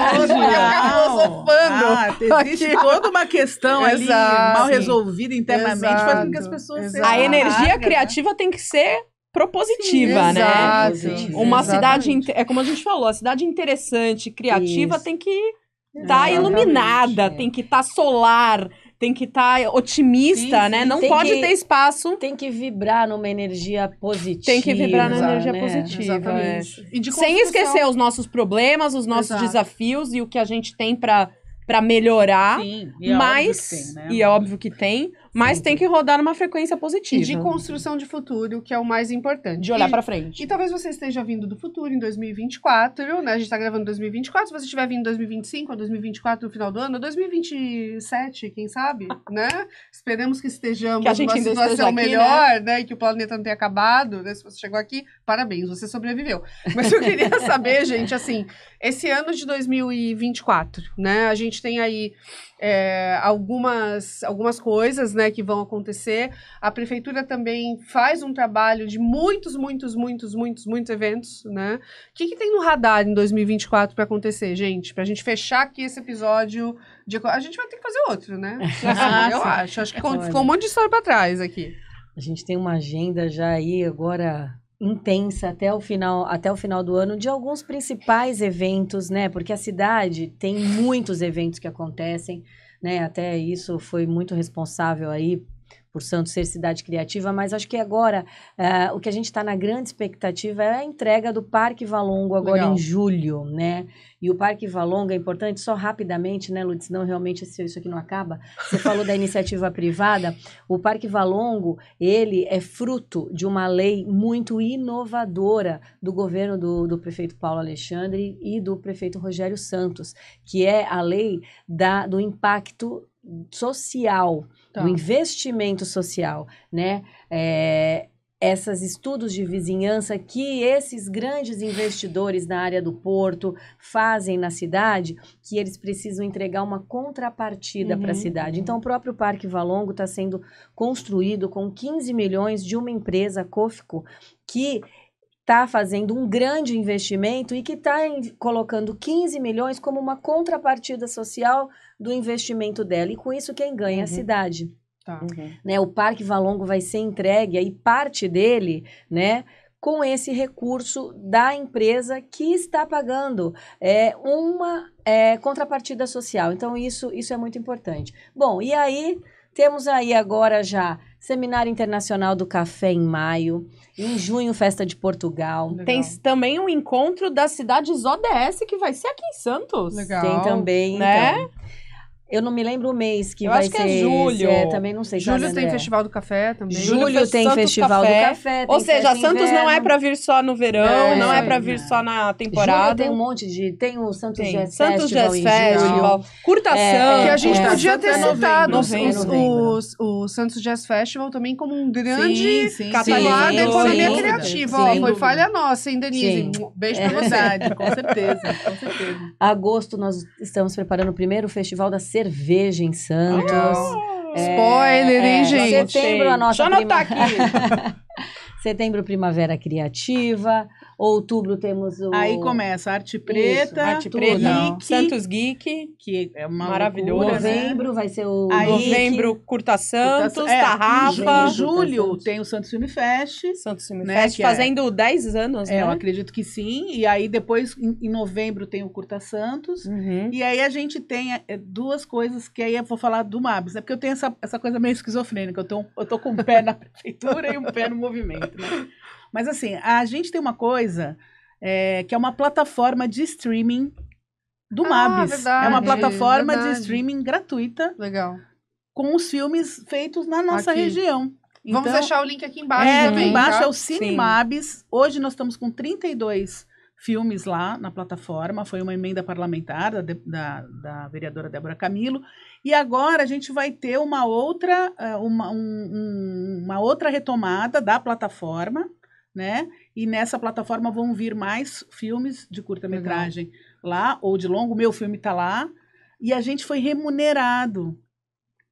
Filosofando. Existe toda uma questão ali mal resolvida internamente, faz com que as pessoas sejam. A energia criativa tem que ser propositiva, né? Uma cidade, é como a gente falou, a cidade interessante, criativa tem que estar iluminada, tem que estar solar, tem que estar otimista, né? Não pode ter espaço. Tem que vibrar numa energia positiva. Tem que vibrar numa energia positiva. E sem esquecer os nossos problemas, os nossos desafios e o que a gente tem pra melhorar. Sim, e é óbvio que tem, mas tem que rodar numa frequência positiva. E de construção de futuro, que é o mais importante. De olhar pra frente. E talvez você esteja vindo do futuro em 2024, né? A gente tá gravando em 2024. Se você estiver vindo em 2025 ou 2024 no final do ano, ou 2027, quem sabe, né? Esperamos que estejamos numa situação melhor, né? E que o planeta não tenha acabado, né? Se você chegou aqui, parabéns, você sobreviveu. Mas eu queria saber, gente, assim, esse ano de 2024, né? A gente tem aí algumas coisas, né, que vão acontecer. A prefeitura também faz um trabalho de muitos eventos, né? O que tem no radar em 2024 para acontecer, gente? Pra gente fechar aqui esse episódio. A gente vai ter que fazer outro, né? Eu acho. Acho que ficou um monte de história para trás aqui. A gente tem uma agenda já aí agora intensa até o final do ano de alguns principais eventos, né? Porque a cidade tem muitos eventos que acontecem, né? Até isso foi muito responsável aí por Santos ser cidade criativa, mas acho que agora o que a gente está na grande expectativa é a entrega do Parque Valongo agora em julho, né? E o Parque Valongo é importante, só rapidamente, né, Lud? Senão realmente isso aqui não acaba. Você falou da iniciativa privada. O Parque Valongo, ele é fruto de uma lei muito inovadora do governo do prefeito Paulo Alexandre e do prefeito Rogério Santos, que é a lei do impacto social, do investimento social, né? Esses estudos de vizinhança que esses grandes investidores na área do porto fazem na cidade, que eles precisam entregar uma contrapartida para a cidade. Então, o próprio Parque Valongo está sendo construído com 15 milhões de uma empresa, Cofco, que está fazendo um grande investimento e que está colocando 15 milhões como uma contrapartida social do investimento dela. E com isso, quem ganha é a cidade. Né, o Parque Valongo vai ser entregue, aí parte dele, né, com esse recurso da empresa que está pagando uma contrapartida social. Então, isso é muito importante. Bom, e aí, temos aí agora já Seminário Internacional do Café em maio, em junho, Festa de Portugal. Legal. Tem também um encontro das cidades ODS que vai ser aqui em Santos. Legal. Tem também, né? Então. Eu não me lembro o mês que eu vai acho que ser. É julho. Também não sei. Julho sabe, tem André? Festival do Café também. Julho tem Santos Festival do Café. Ou tem seja, Festa Santos não é Inverno. pra vir só no verão, não é pra isso aí, vir não. só na Julho temporada. tem um monte de... Tem o Santos Tem Jazz Santos Festival Jazz em Festival, julho. Curta Santos. Que a gente podia ter Santos é citado novembro. o Santos Jazz Festival também como um grande sim, pilar da sim, economia sim, criativa. sim. Ó, Sem foi dúvida. falha nossa, hein, Denise? Sim. Beijo pra você. Verdade, com certeza, com certeza. Agosto, nós estamos preparando o primeiro Festival da Cerveja em Santos. Spoiler, hein, gente? Setembro, a nossa Deixa eu anotar aqui. Setembro, Primavera Criativa. Outubro temos o... Aí começa Arte Preta, Arte tudo. Preta, Geek, Santos Geek. que é uma Maravilhoso. loucura, né? Novembro vai ser o... Aí- Novembro, Curta Santos, É, Tarrafa. Em julho Santos. tem o Santos Film Fest. Santos Film Né, Fest, que é- fazendo 10 anos, né? Eu acredito que sim. E aí depois, em novembro, tem o Curta Santos. Uhum. E aí a gente tem duas coisas que aí eu vou falar do MABS, né? Porque eu tenho essa coisa meio esquizofrênica. Eu tô com um pé na prefeitura e um pé no movimento, né? Mas assim, a gente tem uma coisa que é uma plataforma de streaming do MABS. verdade, É uma plataforma de verdade. streaming gratuita Legal. com os filmes feitos na nossa Aqui. região. Vamos Então, deixar o link aqui embaixo aqui também, embaixo tá? é o Cine Sim. MABS. Hoje nós estamos com 32 filmes lá na plataforma. Foi uma emenda parlamentar da vereadora Débora Camilo. E agora a gente vai ter uma outra, uma outra retomada da plataforma, né? E nessa plataforma vão vir mais filmes de curta-metragem lá, ou de longo. O meu filme está lá. E a gente foi remunerado.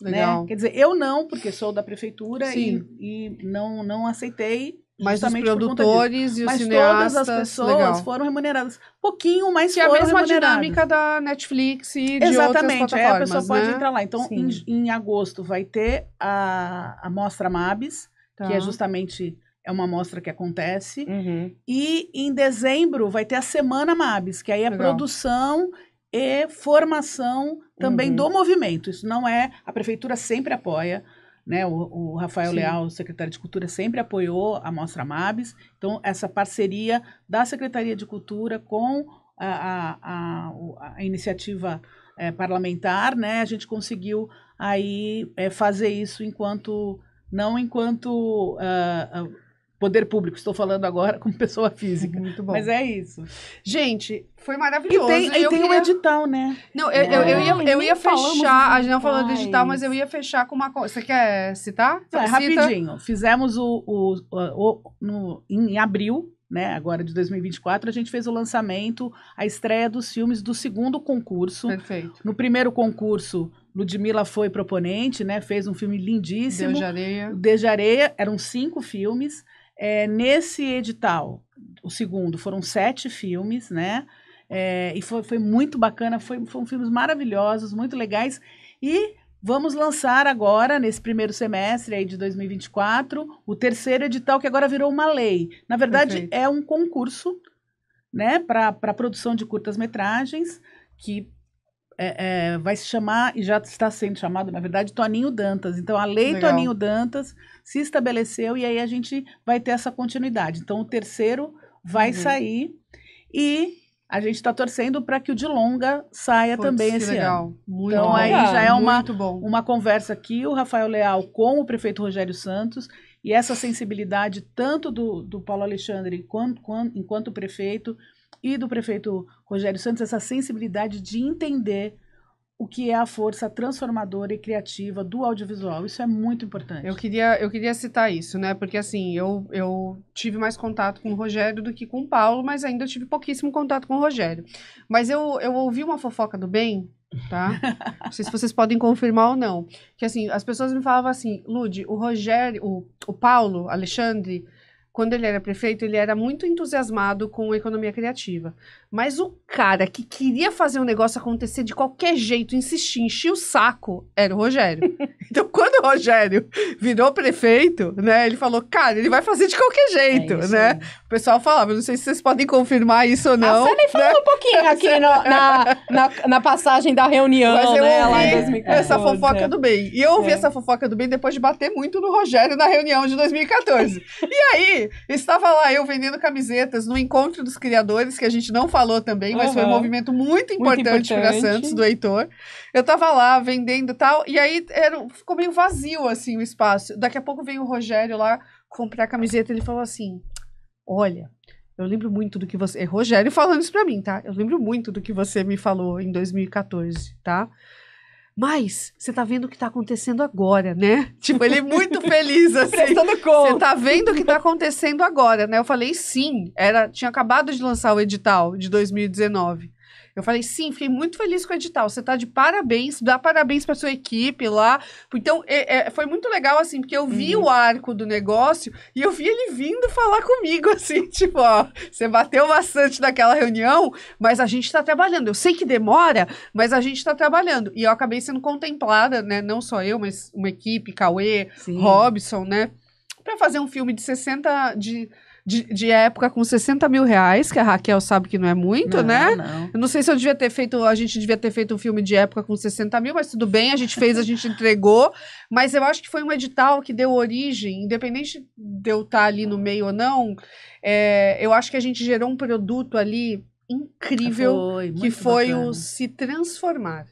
Legal. Né? Quer dizer, eu não, porque sou da prefeitura Sim. e não aceitei. Mas os justamente por conta disso. produtores e os Mas cineastas... todas as pessoas legal. foram remuneradas. Pouquinho, mas Que é a foram mesma remuneradas. dinâmica da Netflix e de Exatamente, outras aí a plataformas, pessoa pode né? entrar lá. Então, Sim. em agosto vai ter a Mostra MABS, Tá. que é justamente uma mostra que acontece. Uhum. E em dezembro vai ter a Semana MABS, que aí é Legal. produção e formação também Uhum. do movimento. Isso não é... A prefeitura sempre apoia, né? O Rafael Sim. Leal, o secretário de Cultura, sempre apoiou a Mostra MABS. Então, essa parceria da Secretaria de Cultura com a iniciativa parlamentar, né? A gente conseguiu aí fazer isso não enquanto poder público. Estou falando agora como pessoa física. Muito bom. Mas é isso. Gente, foi E maravilhoso. tem, eu o queria... edital, né? Não, eu ia falamos fechar, dos a gente não falou do editais. digital, mas eu ia fechar com uma coisa. Você quer citar? É, Cita. rapidinho. Fizemos em abril, né, agora de 2024, a gente fez o lançamento, a estreia dos filmes do segundo concurso. Perfeito. No primeiro concurso, Ludmilla foi proponente, né, fez um filme lindíssimo. Deus de Areia. Desde Areia, eram 5 filmes. Nesse edital, o segundo, foram 7 filmes, né? E foi muito bacana, foram filmes maravilhosos, muito legais. E vamos lançar agora, nesse primeiro semestre aí de 2024, o terceiro edital, que agora virou uma lei. Na verdade, Perfeito. é um concurso, né, para produção de curtas-metragens, que vai se chamar, e já está sendo chamado, na verdade, Toninho Dantas. Então, a lei Legal. Toninho Dantas se estabeleceu e aí a gente vai ter essa continuidade. Então, o terceiro vai sair e a gente está torcendo para que o de longa saia Putz, também que esse legal. ano. Muito Então, bom. aí já é Muito bom. uma conversa aqui, o Rafael Leal com o prefeito Rogério Santos, e essa sensibilidade tanto do Paulo Alexandre enquanto prefeito e do prefeito Rogério Santos, essa sensibilidade de entender o que é a força transformadora e criativa do audiovisual. Isso é muito importante. Eu queria citar isso, né? Porque assim, eu tive mais contato com o Rogério do que com o Paulo, mas ainda tive pouquíssimo contato com o Rogério. Mas eu ouvi uma fofoca do bem, tá? Não sei se vocês podem confirmar ou não. Que assim, as pessoas me falavam assim, Lud, o Rogério, o Paulo Alexandre, quando ele era prefeito, ele era muito entusiasmado com a economia criativa. Mas o cara que queria fazer o negócio acontecer de qualquer jeito, insistir, encher o saco, era o Rogério. Então, quando o Rogério virou prefeito, né, ele falou, cara, ele vai fazer de qualquer jeito, isso né? aí. O pessoal falava, não sei se vocês podem confirmar isso ou não. A Sally falou um pouquinho aqui na passagem da reunião, Mas eu né, lá em ouvi 2014. essa fofoca do bem. E eu ouvi É. essa fofoca do bem depois de bater muito no Rogério na reunião de 2014. E aí, aí, estava lá eu vendendo camisetas no Encontro dos Criadores, que a gente não falou também, mas foi um movimento muito importante para Santos, do Heitor. Eu estava lá vendendo e tal, e aí ficou meio vazio, assim, o espaço. Daqui a pouco veio o Rogério lá comprar a camiseta, ele falou assim, olha, eu lembro muito do que você... Rogério falando isso pra mim, tá? Eu lembro muito do que você me falou em 2014, tá? Mas você tá vendo o que tá acontecendo agora, né? Tipo, ele muito feliz, assim. Prestando conta. Você tá vendo o que tá acontecendo agora, né? Eu falei, sim. Tinha acabado de lançar o edital de 2019. Eu falei, sim, fiquei muito feliz com o edital. Você tá de parabéns, dá parabéns pra sua equipe lá. Então, foi muito legal, assim, porque eu vi o arco do negócio e eu vi ele vindo falar comigo, assim, tipo, ó, você bateu bastante naquela reunião, mas a gente tá trabalhando. Eu sei que demora, mas a gente tá trabalhando. E eu acabei sendo contemplada, né, não só eu, mas uma equipe, Cauê, Robson, né, pra fazer um filme de época com 60 mil reais, que a Raquel sabe que não é muito, né? Não. Eu não sei se a gente devia ter feito um filme de época com 60 mil, mas tudo bem, a gente fez, a gente entregou. Mas eu acho que foi um edital que deu origem, independente de eu estar ali no meio ou não, eu acho que a gente gerou um produto ali incrível, que foi o Se Transformar.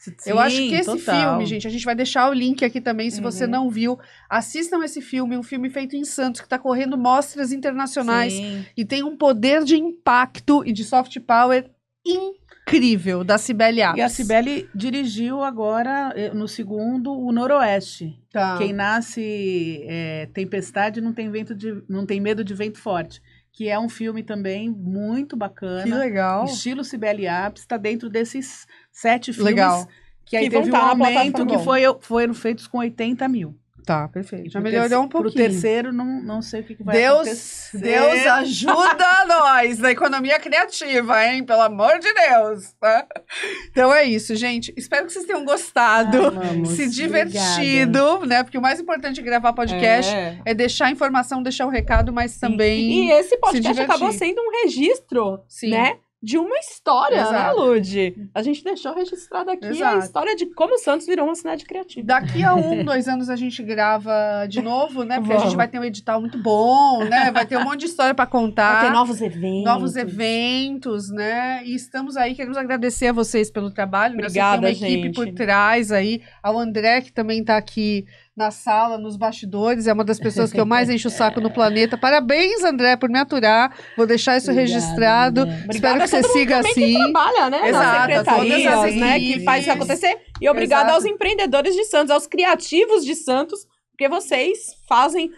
Sim, eu acho que esse filme, gente, a gente vai deixar o link aqui também, se você não viu, assistam esse filme, um filme feito em Santos, que está correndo mostras internacionais e tem um poder de impacto e de soft power incrível, da Cibele Apps. E a Cibele dirigiu agora, no segundo, o Noroeste. Tá. Quem nasce tempestade não tem medo de vento forte. Que é um filme também muito bacana. Que legal. Estilo Cibele Apps, está dentro desses 7 filmes. Legal. Que aí teve um aumento que foram feitos com 80 mil. Tá, perfeito. Já melhorou um pouquinho. Pro terceiro, não sei o que vai acontecer. Deus ajuda nós na economia criativa, hein? Pelo amor de Deus. Tá? Então é isso, gente. Espero que vocês tenham gostado, se divertido, né? Porque o mais importante de gravar podcast é deixar a informação, deixar o recado, mas também e esse podcast acabou sendo um registro, né? De uma história, né, Lud? A gente deixou registrado aqui a história de como Santos virou uma cidade criativa. Daqui a 2 anos a gente grava de novo, né? Porque a gente vai ter um edital muito bom, né? Vai ter um monte de história para contar. Vai ter novos eventos. Novos eventos, né? E estamos aí, queremos agradecer a vocês pelo trabalho. Obrigada, né? Você tem uma equipe por trás aí. Ao André, que também tá aqui na sala, nos bastidores, é uma das pessoas que eu mais encho o saco no planeta. Parabéns, André, por me aturar. Vou deixar isso registrado. Espero que você siga assim. Que trabalha, né? Exato, nas secretarias, né? Que faz isso acontecer. E obrigada aos empreendedores de Santos, aos criativos de Santos, porque vocês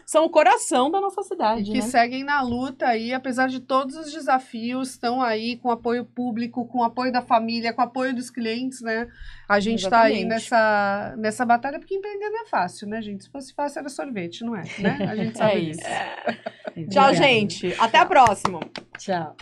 são o coração da nossa cidade. E que seguem na luta aí, apesar de todos os desafios, estão aí com apoio público, com apoio da família, com apoio dos clientes, né? A gente está aí nessa batalha, porque empreender não é fácil, né, gente? Se fosse fácil, era sorvete, não é? Né? A gente sabe disso. Tchau, gente. Até a próxima. Tchau.